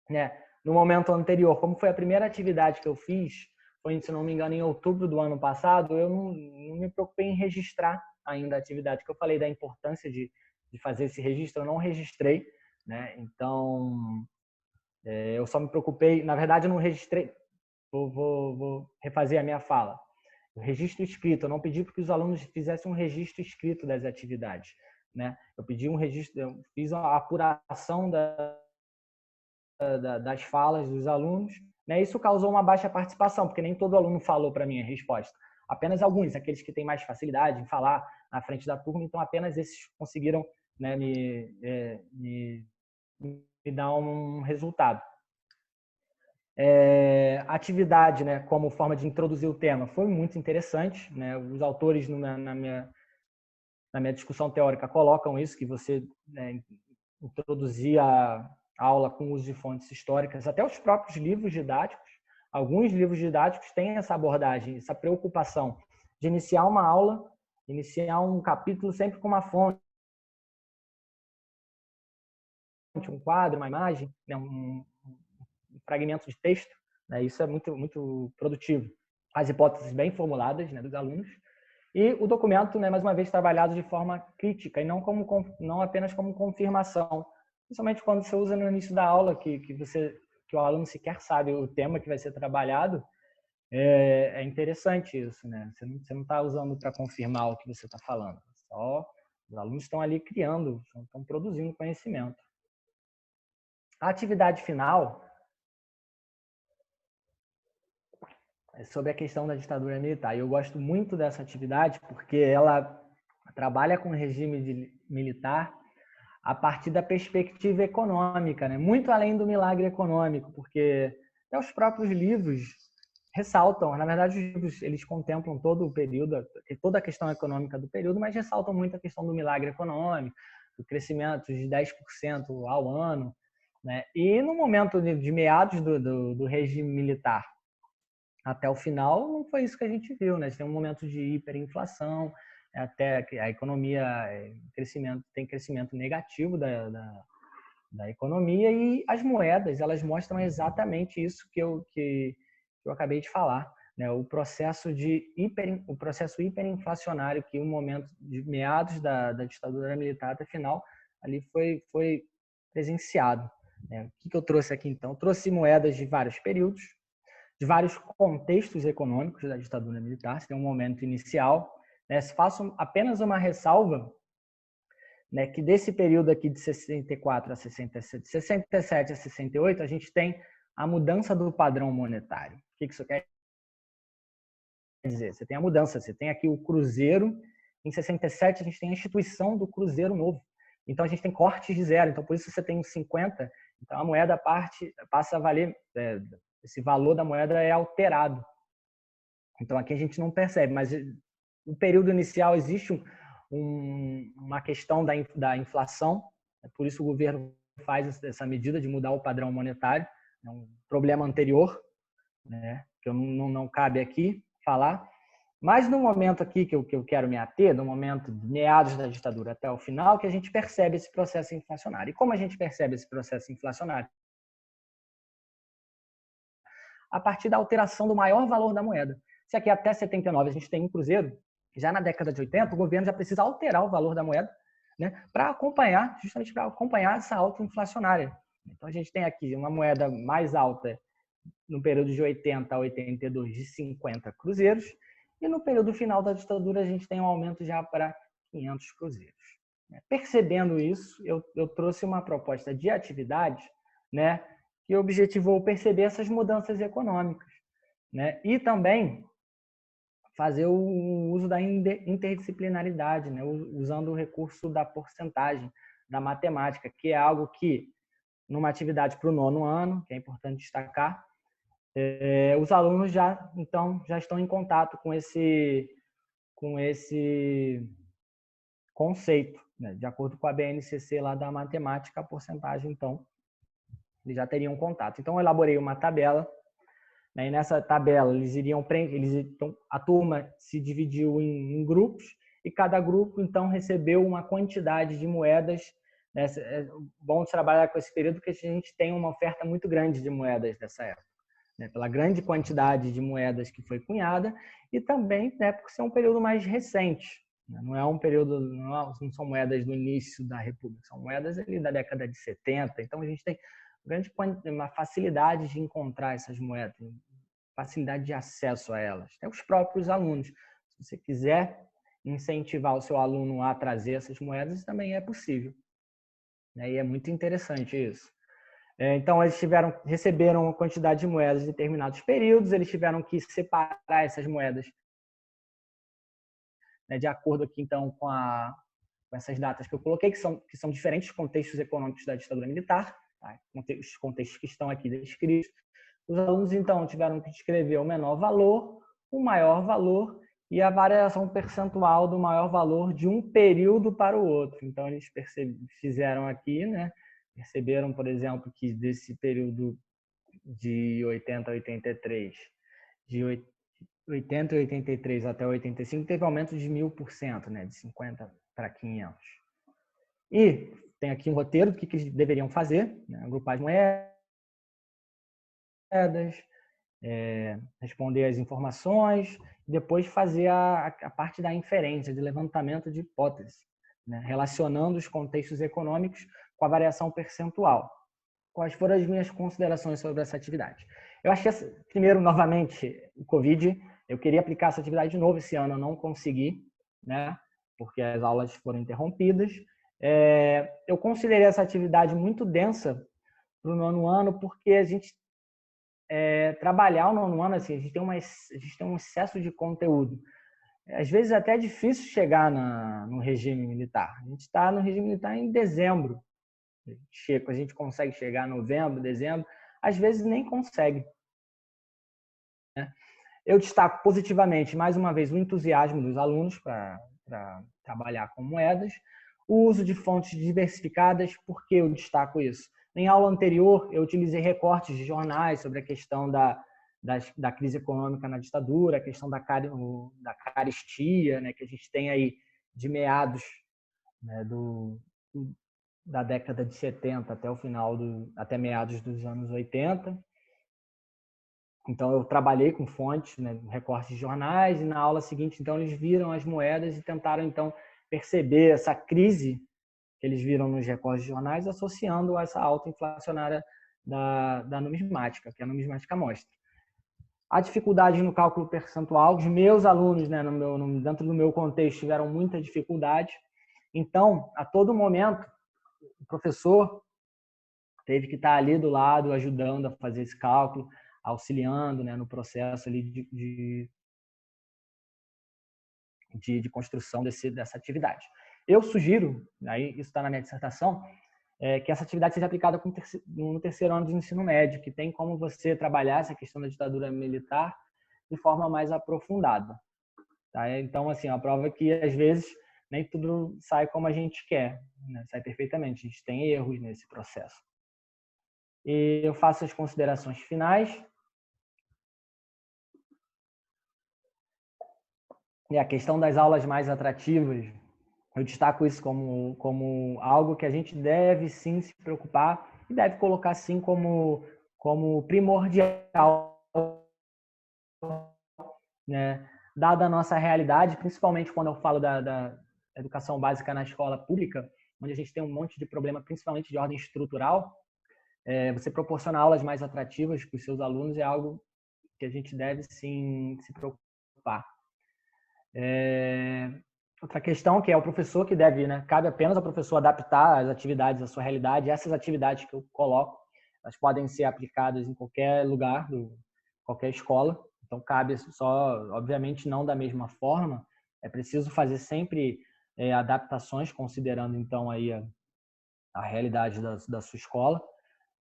né? No momento anterior, como foi a primeira atividade que eu fiz, foi, se não me engano, em outubro do ano passado, eu não me preocupei em registrar ainda a atividade, que eu falei da importância de fazer esse registro, eu não registrei, né? Então, eu só me preocupei, na verdade, eu não registrei, vou refazer a minha fala. O registro escrito, eu não pedi para que os alunos fizessem um registro escrito das atividades, né? Eu pedi um registro, eu fiz a apuração das falas dos alunos, né? Isso causou uma baixa participação, porque nem todo aluno falou para mim a resposta. Apenas alguns, aqueles que têm mais facilidade em falar na frente da turma, então apenas esses conseguiram, né, me dar um resultado. A atividade, né, como forma de introduzir o tema, foi muito interessante, né? Os autores na minha discussão teórica colocam isso, que você, né, introduzir a aula com uso de fontes históricas, até os próprios livros didáticos. Alguns livros didáticos têm essa abordagem, essa preocupação de iniciar uma aula, iniciar um capítulo sempre com uma fonte, um quadro, uma imagem, né, um fragmento de texto, né? Isso é muito produtivo. As hipóteses bem formuladas, né, dos alunos, e o documento, né, mais uma vez, trabalhado de forma crítica e não apenas como confirmação. Principalmente quando você usa no início da aula, que o aluno sequer sabe o tema que vai ser trabalhado, é interessante isso, né? Você não está usando para confirmar o que você está falando. Só os alunos estão ali criando, estão produzindo conhecimento. A atividade final é sobre a questão da ditadura militar. E eu gosto muito dessa atividade porque ela trabalha com o regime militar a partir da perspectiva econômica, né? Muito além do milagre econômico, porque até os próprios livros ressaltam, na verdade os livros eles contemplam todo o período, toda a questão econômica do período, mas ressaltam muito a questão do milagre econômico, do crescimento de 10% ao ano, né? E no momento de meados do regime militar até o final, não foi isso que a gente viu, né? Tem um momento de hiperinflação, até a economia tem crescimento negativo da economia, e as moedas, elas mostram exatamente isso que eu acabei de falar, né? O processo hiperinflacionário que o momento de meados da ditadura militar até final ali foi presenciado, né? O que eu trouxe aqui então? Eu trouxe moedas de vários períodos, de vários contextos econômicos da ditadura militar. Você tem um momento inicial, né? Se faço apenas uma ressalva, né, que desse período aqui de 64 a 67, 67 a 68, a gente tem a mudança do padrão monetário. O que isso quer dizer? Você tem a mudança, você tem aqui o cruzeiro, em 67 a gente tem a instituição do cruzeiro novo. Então a gente tem cortes de zero, então por isso você tem os 50, então a moeda passa a valer, esse valor da moeda é alterado. Então aqui a gente não percebe, mas no período inicial existe uma questão da inflação, por isso o governo faz essa medida de mudar o padrão monetário, é um problema anterior, né, que não cabe aqui falar. Mas no momento aqui que eu quero me ater, no momento de meados da ditadura até o final, que a gente percebe esse processo inflacionário. E como a gente percebe esse processo inflacionário? A partir da alteração do maior valor da moeda. Se aqui até 79 a gente tem um cruzeiro, já na década de 80 o governo já precisa alterar o valor da moeda, né, para acompanhar, justamente para acompanhar essa alta inflacionária. Então a gente tem aqui uma moeda mais alta no período de 80 a 82 de 50 cruzeiros, e no período final da ditadura a gente tem um aumento já para 500 cruzeiros. Percebendo isso, eu trouxe uma proposta de atividade, né, que objetivou perceber essas mudanças econômicas, né, e também fazer o uso da interdisciplinaridade, né, usando o recurso da porcentagem, da matemática, que é algo que, numa atividade para o 9º ano, que é importante destacar, os alunos já estão em contato com esse conceito, né? De acordo com a BNCC lá da matemática, a porcentagem, então, eles já teriam contato. Então, eu elaborei uma tabela, né? E nessa tabela, então, a turma se dividiu em grupos, e cada grupo, então, recebeu uma quantidade de moedas, né? É bom trabalhar com esse período, porque a gente tem uma oferta muito grande de moedas dessa época, né? Pela grande quantidade de moedas que foi cunhada, e também, né, por ser um período mais recente. Não é um período, não são moedas do início da República, são moedas ali da década de 70. Então, a gente tem uma facilidade de encontrar essas moedas, facilidade de acesso a elas. Até os próprios alunos. Se você quiser incentivar o seu aluno a trazer essas moedas, também é possível. E é muito interessante isso. Então, eles receberam uma quantidade de moedas em determinados períodos, eles tiveram que separar essas moedas, né, de acordo aqui, então, com essas datas que eu coloquei, que são diferentes contextos econômicos da ditadura militar, tá? Os contextos que estão aqui descritos. Os alunos, então, tiveram que descrever o menor valor, o maior valor e a variação percentual do maior valor de um período para o outro. Então, eles fizeram aqui, né? Perceberam, por exemplo, que desse período de 80 a 83, de 80 e 83 até 85, teve aumento de 1000%, né? De 50 para 500. E tem aqui um roteiro do que eles deveriam fazer, né? Agrupar as moedas, responder as informações, depois fazer a parte da inferência, de levantamento de hipóteses, né? Relacionando os contextos econômicos com a variação percentual. Quais foram as minhas considerações sobre essa atividade? Eu achei, primeiro, novamente, o Covid. Eu queria aplicar essa atividade de novo esse ano, eu não consegui, né? Porque as aulas foram interrompidas. Eu considerei essa atividade muito densa para o nono ano, porque a gente trabalhar o nono ano, assim, a gente tem um excesso de conteúdo. Às vezes até é difícil chegar no regime militar. A gente está no regime militar em dezembro. A gente consegue chegar em novembro, dezembro, às vezes nem consegue. Né? Eu destaco positivamente, mais uma vez, o entusiasmo dos alunos para trabalhar com moedas, o uso de fontes diversificadas. Por que eu destaco isso? Em aula anterior, eu utilizei recortes de jornais sobre a questão da crise econômica na ditadura, a questão da carestia, né, que a gente tem aí de meados, né, da década de 70 até o final até meados dos anos 80. Então, eu trabalhei com fontes, né, recortes de jornais, e na aula seguinte, então, eles viram as moedas e tentaram, então, perceber essa crise que eles viram nos recortes de jornais, associando a essa alta inflacionária da numismática, que a numismática mostra. A dificuldade no cálculo percentual, os meus alunos, né, dentro do meu contexto, tiveram muita dificuldade. Então, a todo momento, o professor teve que estar ali do lado, ajudando a fazer esse cálculo, auxiliando, né, no processo ali de construção dessa atividade. Eu sugiro, aí isso está na minha dissertação, que essa atividade seja aplicada no terceiro ano de ensino médio, que tem como você trabalhar essa questão da ditadura militar de forma mais aprofundada. Tá? Então, assim, a prova é que, às vezes, nem tudo sai como a gente quer, né? Sai perfeitamente, a gente tem erros nesse processo. E eu faço as considerações finais. E a questão das aulas mais atrativas, eu destaco isso como algo que a gente deve sim se preocupar e deve colocar sim como primordial, né? Dada a nossa realidade, principalmente quando eu falo da educação básica na escola pública, onde a gente tem um monte de problema, principalmente de ordem estrutural, você proporcionar aulas mais atrativas para os seus alunos é algo que a gente deve sim se preocupar. Outra questão que é o professor que deve, né? Cabe apenas ao professor adaptar as atividades à sua realidade. Essas atividades que eu coloco, elas podem ser aplicadas em qualquer lugar, qualquer escola. Então, cabe só, obviamente, não da mesma forma. É preciso fazer sempre adaptações, considerando, então, aí a realidade da sua escola.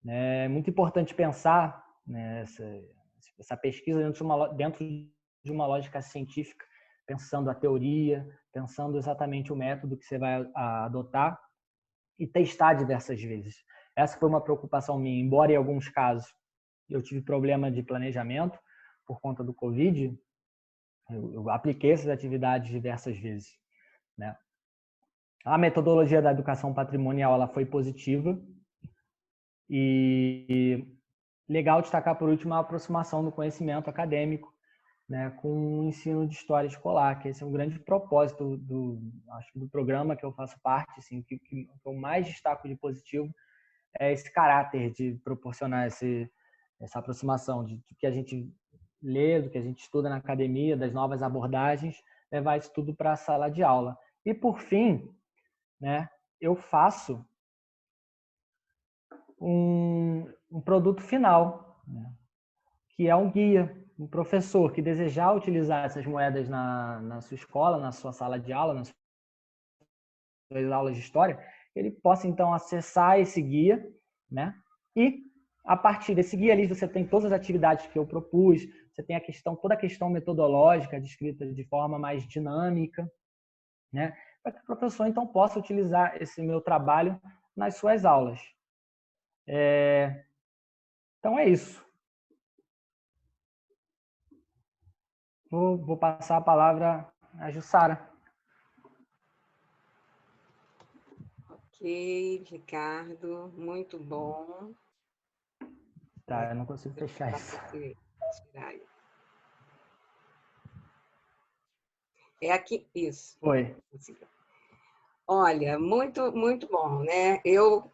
É muito importante pensar, né, essa pesquisa dentro de uma lógica científica, pensando a teoria, pensando exatamente o método que você vai adotar e testar diversas vezes. Essa foi uma preocupação minha, embora em alguns casos eu tive problema de planejamento por conta do Covid, eu apliquei essas atividades diversas vezes, né? A metodologia da educação patrimonial ela foi positiva e legal destacar por último a aproximação do conhecimento acadêmico, né, com o ensino de história escolar, que esse é um grande propósito acho que do programa que eu faço parte, assim, que eu mais destaco de positivo é esse caráter de proporcionar essa aproximação do que a gente lê, do que a gente estuda na academia, das novas abordagens, levar isso tudo para a sala de aula. E por fim, né, eu faço um produto final, né, que é um guia. Um professor que desejar utilizar essas moedas na sua escola, na sua sala de aula, nas suas aulas de história, ele possa então acessar esse guia, né? E a partir desse guia ali você tem todas as atividades que eu propus, você tem toda a questão metodológica descrita de forma mais dinâmica, né? Para que o professor então possa utilizar esse meu trabalho nas suas aulas. Então é isso. Vou passar a palavra à Jussara. Ok, Ricardo, muito bom. Tá, eu não consigo fechar isso. É aqui, isso. Oi. Olha, muito, muito bom, né? Eu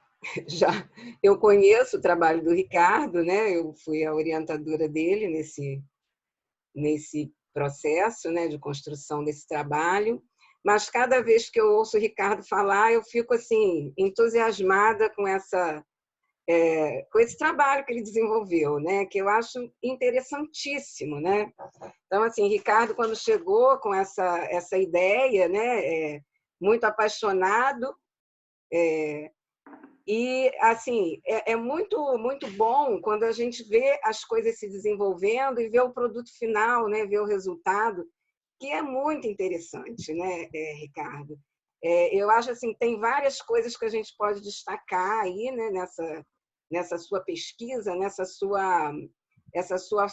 conheço o trabalho do Ricardo, né? Eu fui a orientadora dele nesse processo, né, de construção desse trabalho. Mas cada vez que eu ouço o Ricardo falar, eu fico assim entusiasmada com esse trabalho que ele desenvolveu, né, que eu acho interessantíssimo, né? Então, assim, Ricardo, quando chegou com essa ideia, né, muito apaixonado, e assim é muito muito bom quando a gente vê as coisas se desenvolvendo e vê o produto final, né, vê o resultado, que é muito interessante, né, Ricardo? Eu acho assim, tem várias coisas que a gente pode destacar aí, né, nessa sua pesquisa, essa sua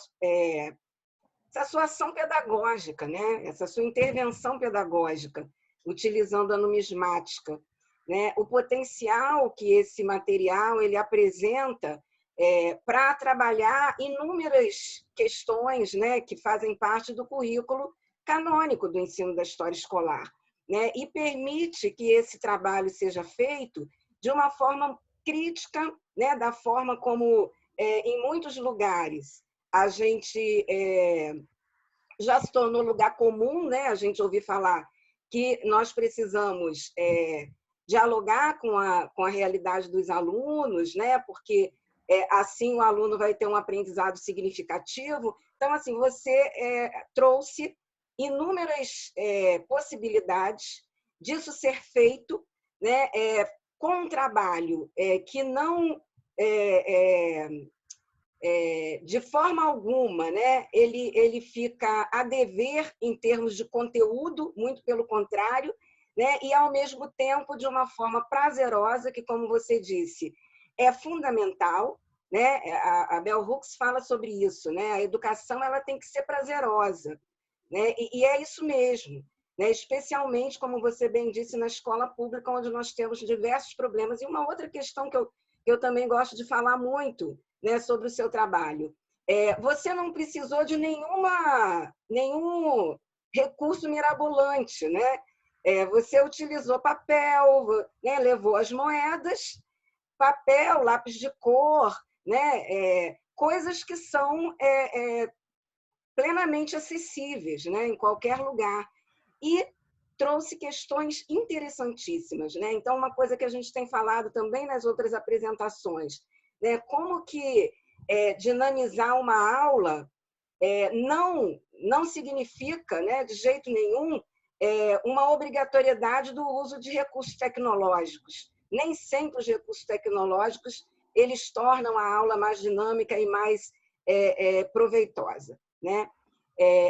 ação pedagógica, né, essa sua intervenção pedagógica, utilizando a numismática, né, o potencial que esse material ele apresenta para trabalhar inúmeras questões, né, que fazem parte do currículo canônico do ensino da história escolar, né, e permite que esse trabalho seja feito de uma forma crítica, né, da forma como, em muitos lugares, a gente já se tornou lugar comum, né, a gente ouvir falar que nós precisamos dialogar com a realidade dos alunos, né, porque assim o aluno vai ter um aprendizado significativo. Então, assim, você trouxe inúmeras possibilidades disso ser feito, né, com um trabalho que não de forma alguma, né, ele fica a dever em termos de conteúdo, muito pelo contrário, né, e ao mesmo tempo de uma forma prazerosa, que, como você disse, é fundamental, né? A Bell Hooks fala sobre isso, né? A educação ela tem que ser prazerosa, né? E é isso mesmo, né? Especialmente, como você bem disse, na escola pública, onde nós temos diversos problemas. E uma outra questão que eu também gosto de falar muito, né, sobre o seu trabalho. Você não precisou de nenhum recurso mirabolante, né? Você utilizou papel, né, levou as moedas, papel, lápis de cor, né, coisas que são plenamente acessíveis, né, em qualquer lugar. E trouxe questões interessantíssimas, né? Então, uma coisa que a gente tem falado também nas outras apresentações, né? Como que dinamizar uma aula não significa, né, de jeito nenhum, uma obrigatoriedade do uso de recursos tecnológicos. Nem sempre os recursos tecnológicos eles tornam a aula mais dinâmica e mais proveitosa, né?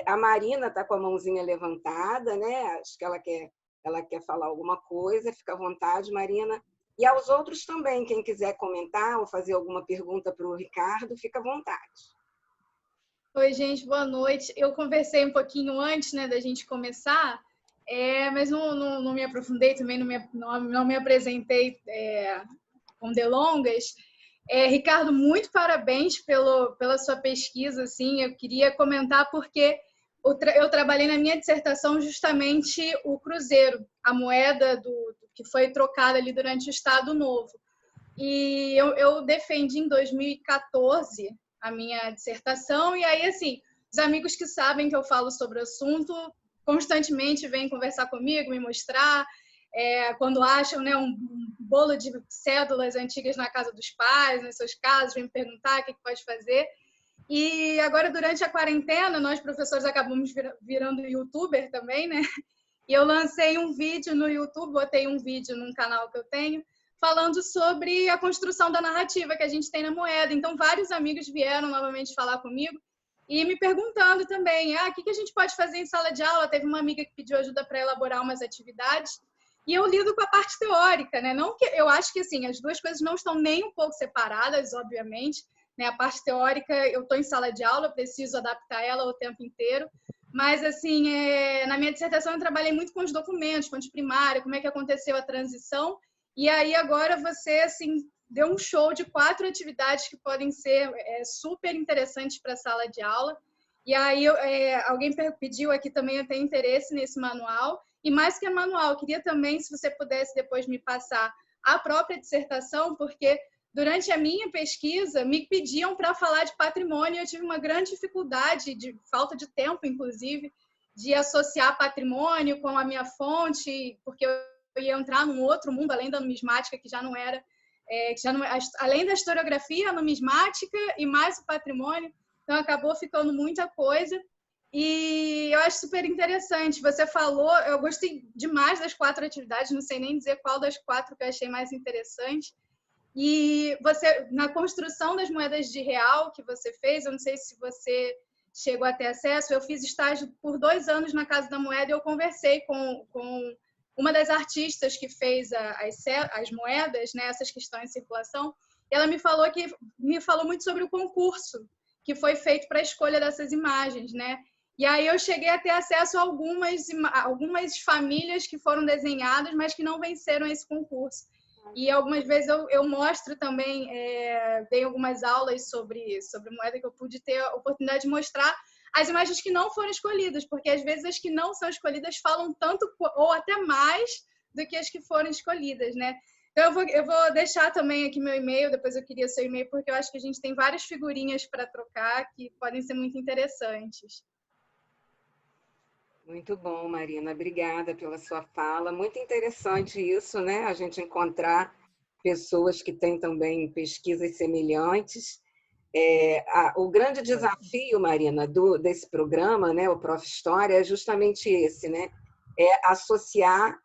A Marina está com a mãozinha levantada, né? Acho que ela quer falar alguma coisa, fica à vontade, Marina. E aos outros também, quem quiser comentar ou fazer alguma pergunta para o Ricardo, fica à vontade. Oi, gente, boa noite. Eu conversei um pouquinho antes, né, da gente começar, mas não me aprofundei também, não me apresentei com delongas. Ricardo, muito parabéns pela sua pesquisa. Assim, eu queria comentar porque eu trabalhei na minha dissertação justamente o cruzeiro, a moeda que foi trocada ali durante o Estado Novo. E eu defendi em 2014 a minha dissertação, e aí, assim, os amigos que sabem que eu falo sobre o assunto constantemente vêm conversar comigo, me mostrar, quando acham, né, um bolo de cédulas antigas na casa dos pais, nas suas casas, vêm me perguntar o que pode fazer. E agora, durante a quarentena, nós professores acabamos virando youtuber também, né? E eu lancei um vídeo no YouTube, botei um vídeo num canal que eu tenho, falando sobre a construção da narrativa que a gente tem na moeda. Então, vários amigos vieram novamente falar comigo e me perguntando também, o que a gente pode fazer em sala de aula? Teve uma amiga que pediu ajuda para elaborar umas atividades e eu lido com a parte teórica, né? Não que eu acho que assim as duas coisas não estão nem um pouco separadas, obviamente, né? A parte teórica, eu estou em sala de aula, eu preciso adaptar ela o tempo inteiro. Mas, assim, na minha dissertação eu trabalhei muito com os documentos, fonte primária, como é que aconteceu a transição. E aí agora você, assim, deu um show de 4 atividades que podem ser super interessantes para a sala de aula. E aí alguém pediu aqui também, eu tenho interesse nesse manual. E mais que manual, eu queria também, se você pudesse depois me passar a própria dissertação, porque durante a minha pesquisa, me pediam para falar de patrimônio e eu tive uma grande dificuldade, de falta de tempo, inclusive, de associar patrimônio com a minha fonte, porque eu ia entrar num outro mundo, além da numismática, que já não era, além da historiografia, a numismática e mais o patrimônio. Então, acabou ficando muita coisa. E eu acho super interessante. Você falou, eu gostei demais das 4 atividades, não sei nem dizer qual das 4 que eu achei mais interessante. E você, na construção das moedas de real que você fez, eu não sei se você chegou a ter acesso, eu fiz estágio por 2 anos na Casa da Moeda e eu conversei com uma das artistas que fez as moedas, né, essas que estão em circulação, e ela me falou muito sobre o concurso que foi feito para a escolha dessas imagens, né? E aí eu cheguei a ter acesso a algumas famílias que foram desenhadas, mas que não venceram esse concurso. E algumas vezes eu mostro também, dei algumas aulas sobre moeda que eu pude ter a oportunidade de mostrar as imagens que não foram escolhidas, porque às vezes as que não são escolhidas falam tanto ou até mais do que as que foram escolhidas, né? Então eu vou deixar também aqui meu e-mail, depois eu queria seu e-mail, porque eu acho que a gente tem várias figurinhas para trocar que podem ser muito interessantes. Muito bom, Marina. Obrigada pela sua fala. Muito interessante isso, né? A gente encontrar pessoas que têm também pesquisas semelhantes. O grande desafio, Marina, desse programa, né, o Prof. História, é justamente esse, né? É associar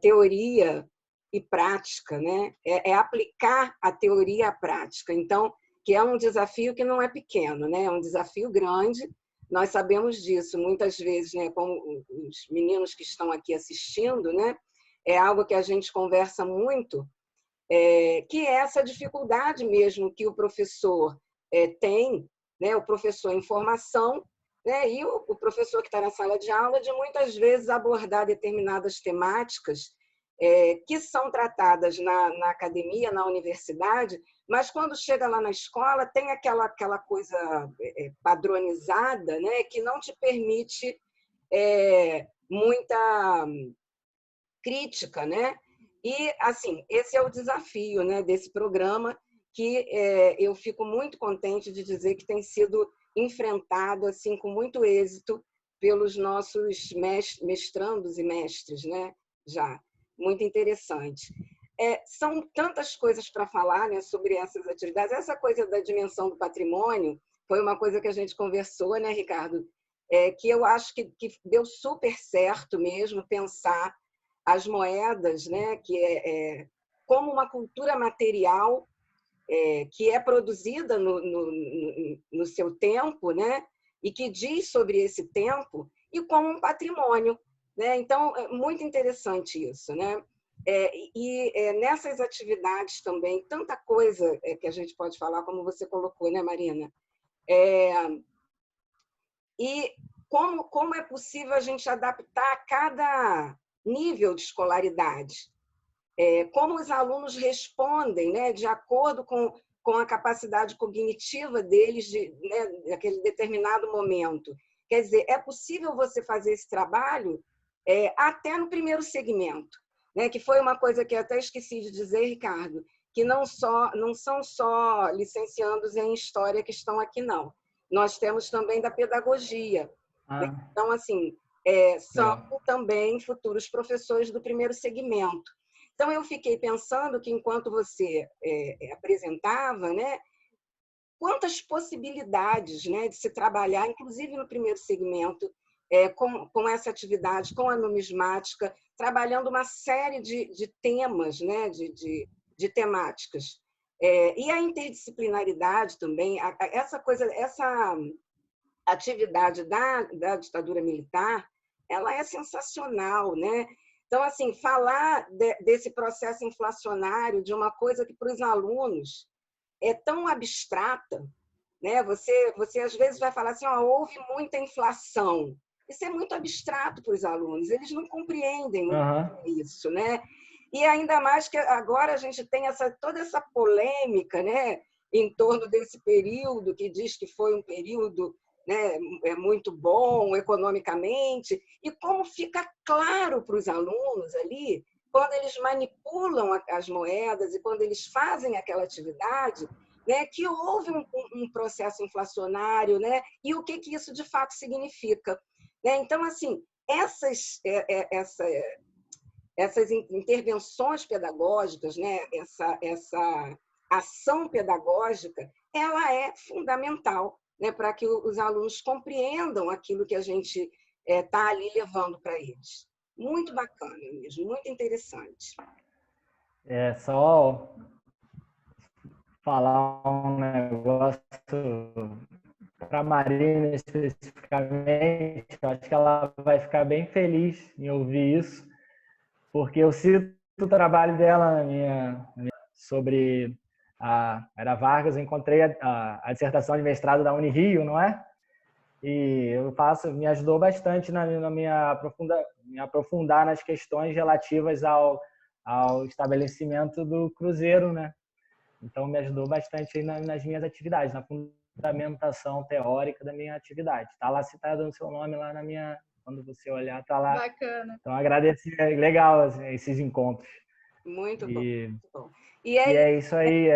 teoria e prática, né? É aplicar a teoria à prática. Então, que é um desafio que não é pequeno, né? É um desafio grande. Nós sabemos disso muitas vezes, né? Como os meninos que estão aqui assistindo, né? É algo que a gente conversa muito, que é essa dificuldade mesmo que o professor tem, né? O professor em formação, né? E o professor que está na sala de aula, de muitas vezes abordar determinadas temáticas que são tratadas na academia, na universidade, mas quando chega lá na escola tem aquela coisa padronizada, né, que não te permite muita crítica, né? E assim, esse é o desafio, né, desse programa, que eu fico muito contente de dizer que tem sido enfrentado assim com muito êxito pelos nossos mestrandos e mestres, né? Já muito interessante. São tantas coisas para falar, né, sobre essas atividades. Essa coisa da dimensão do patrimônio foi uma coisa que a gente conversou, né, Ricardo? Que eu acho que deu super certo mesmo pensar as moedas, né, que como uma cultura material que é produzida no seu tempo, né, e que diz sobre esse tempo e como um patrimônio, né? Então, é muito interessante isso, né? Nessas atividades também, tanta coisa que a gente pode falar, como você colocou, né, Marina? E como é possível a gente adaptar a cada nível de escolaridade? Como os alunos respondem, né, de acordo com a capacidade cognitiva deles naquele determinado momento. Quer dizer, é possível você fazer esse trabalho até no primeiro segmento, né, que foi uma coisa que eu até esqueci de dizer, Ricardo, que não são só licenciandos em História que estão aqui, não. Nós temos também da pedagogia. Né? Então, assim, são também futuros professores do primeiro segmento. Então, eu fiquei pensando que, enquanto você apresentava, né, quantas possibilidades, né, de se trabalhar, inclusive no primeiro segmento, com essa atividade, com a numismática, trabalhando uma série de temas, né, de temáticas. E a interdisciplinaridade também, essa atividade da ditadura militar, ela é sensacional, né? Então, assim, falar desse processo inflacionário, de uma coisa que para os alunos é tão abstrata, né? Você às vezes vai falar assim, houve muita inflação. Isso é muito abstrato para os alunos, eles não compreendem isso, né? E ainda mais que agora a gente tem toda essa polêmica, né, em torno desse período, que diz que foi um período, né, muito bom economicamente, e como fica claro para os alunos ali, quando eles manipulam as moedas e quando eles fazem aquela atividade, né, que houve um processo inflacionário, né, e o que isso de fato significa. Né? Então, assim, essas intervenções pedagógicas, né, essa ação pedagógica, ela é fundamental, né, para que os alunos compreendam aquilo que a gente está ali levando para eles. Muito bacana mesmo, muito interessante. Só falar um negócio para a Marina especificamente, eu acho que ela vai ficar bem feliz em ouvir isso, porque eu cito o trabalho dela sobre a Era Vargas, eu encontrei a dissertação de mestrado da Unirio, não é? E me ajudou bastante na me aprofundar nas questões relativas ao estabelecimento do cruzeiro, né? Então, me ajudou bastante nas minhas atividades, na fundamentação teórica da minha atividade. Está lá citado no seu nome, lá quando você olhar, está lá. Bacana. Então, agradeço, legal esses encontros. Muito bom, muito bom. E é isso aí.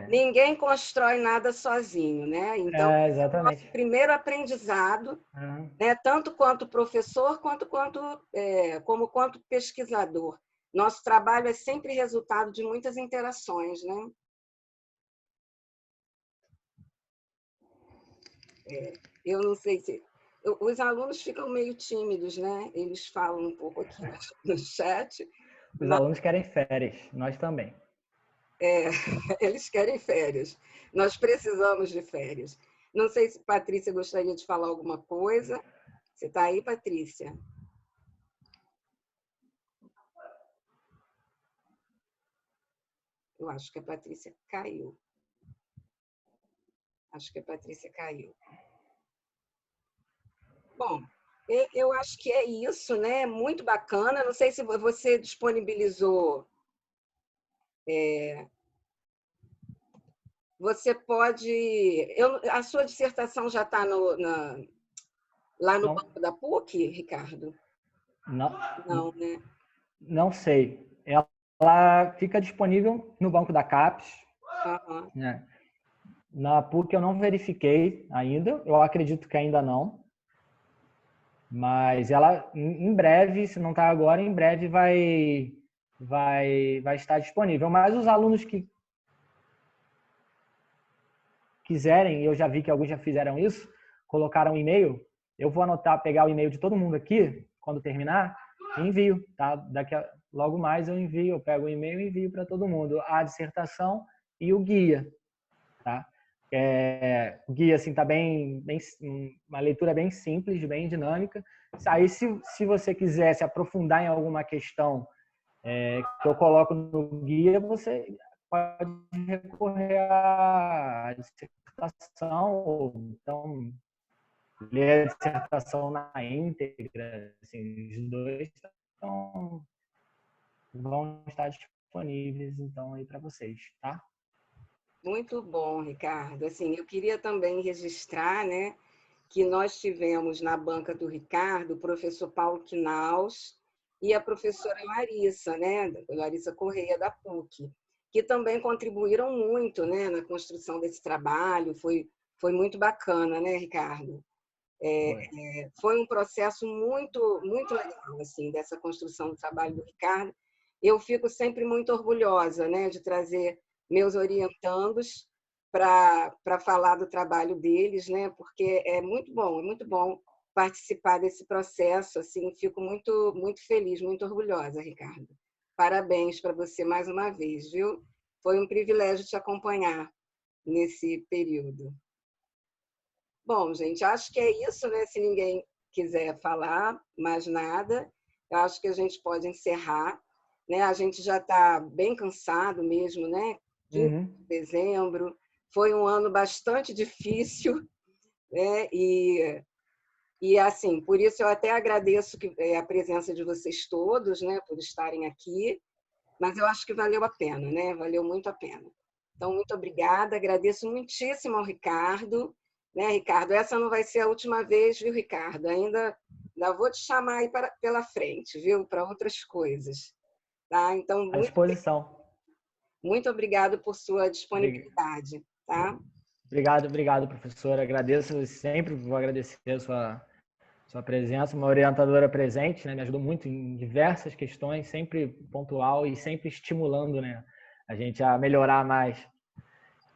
Ninguém constrói nada sozinho, né? Então, exatamente. Nosso primeiro aprendizado, né, tanto quanto professor, quanto pesquisador. Nosso trabalho é sempre resultado de muitas interações, né? Eu não sei se... Os alunos ficam meio tímidos, né? Eles falam um pouco aqui no chat. Os alunos querem férias, nós também. Eles querem férias. Nós precisamos de férias. Não sei se Patrícia gostaria de falar alguma coisa. Você está aí, Patrícia? Eu acho que a Patrícia caiu. Bom, eu acho que é isso, né? Muito bacana. Não sei se você disponibilizou. Você pode... a sua dissertação já está lá no banco da PUC, Ricardo? Não, né? Não sei. Ela fica disponível no banco da CAPES. Né? Na PUC eu não verifiquei ainda. Eu acredito que ainda não. Mas ela, em breve, se não está agora, em breve vai estar disponível. Mas os alunos que quiserem, eu já vi que alguns já fizeram isso, colocaram um e-mail, eu vou pegar o e-mail de todo mundo aqui, quando terminar, e envio, tá? Logo mais eu envio, eu pego o e-mail e envio para todo mundo a dissertação e o guia, tá? O guia assim tá uma leitura bem simples, bem dinâmica. Aí, se você quiser se aprofundar em alguma questão que eu coloco no guia, você pode recorrer à dissertação, ou então ler a dissertação na íntegra. Assim, os dois vão estar disponíveis então aí para vocês, tá? Muito bom, Ricardo. Assim, eu queria também registrar, né, que nós tivemos na banca do Ricardo o professor Paulo Quinaus e a professora Larissa, né, Larissa Correia, da PUC, que também contribuíram muito, né, na construção desse trabalho. Foi muito bacana, né, Ricardo? Foi um processo muito, muito legal, assim, dessa construção do trabalho do Ricardo. Eu fico sempre muito orgulhosa, né, de trazer meus orientandos para falar do trabalho deles, né, porque é muito bom participar desse processo, assim, fico muito, muito feliz, muito orgulhosa, Ricardo. Parabéns para você mais uma vez, viu? Foi um privilégio te acompanhar nesse período. Bom, gente, acho que é isso, né? Se ninguém quiser falar mais nada, eu acho que a gente pode encerrar, né? A gente já está bem cansado mesmo, né? 15 de dezembro, foi um ano bastante difícil, né? E assim, por isso eu até agradeço a presença de vocês todos, né? Por estarem aqui, mas eu acho que valeu a pena, né? Valeu muito a pena. Então, muito obrigada, agradeço muitíssimo ao Ricardo. Né, Ricardo? Essa não vai ser a última vez, viu, Ricardo? Ainda vou te chamar aí pela frente, viu? Para outras coisas. Tá? Então, à disposição. Muito obrigado por sua disponibilidade. Tá? Obrigado, professora. Agradeço sempre, vou agradecer a sua presença, uma orientadora presente, né? Me ajudou muito em diversas questões, sempre pontual e sempre estimulando, né, a gente a melhorar mais.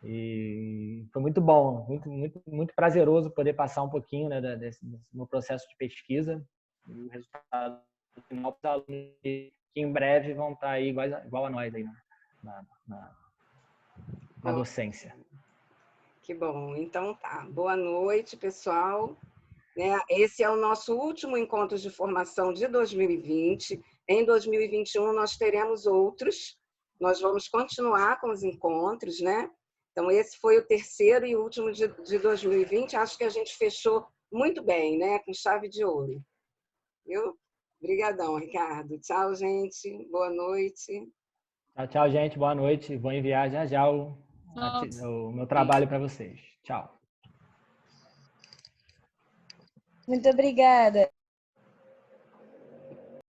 E foi muito bom, muito prazeroso poder passar um pouquinho, né, desse meu processo de pesquisa e o resultado final dos alunos que em breve vão estar aí igual a nós aí na docência. Que bom. Então tá. Boa noite, pessoal. Esse é o nosso último encontro de formação de 2020. Em 2021 nós teremos outros. Nós vamos continuar com os encontros, né? Então, esse foi o terceiro e último de 2020. Acho que a gente fechou muito bem, né? Com chave de ouro. Viu? Obrigadão, Ricardo. Tchau, gente. Boa noite. Tchau, gente. Boa noite. Vou enviar já o meu trabalho para vocês. Tchau. Muito obrigada.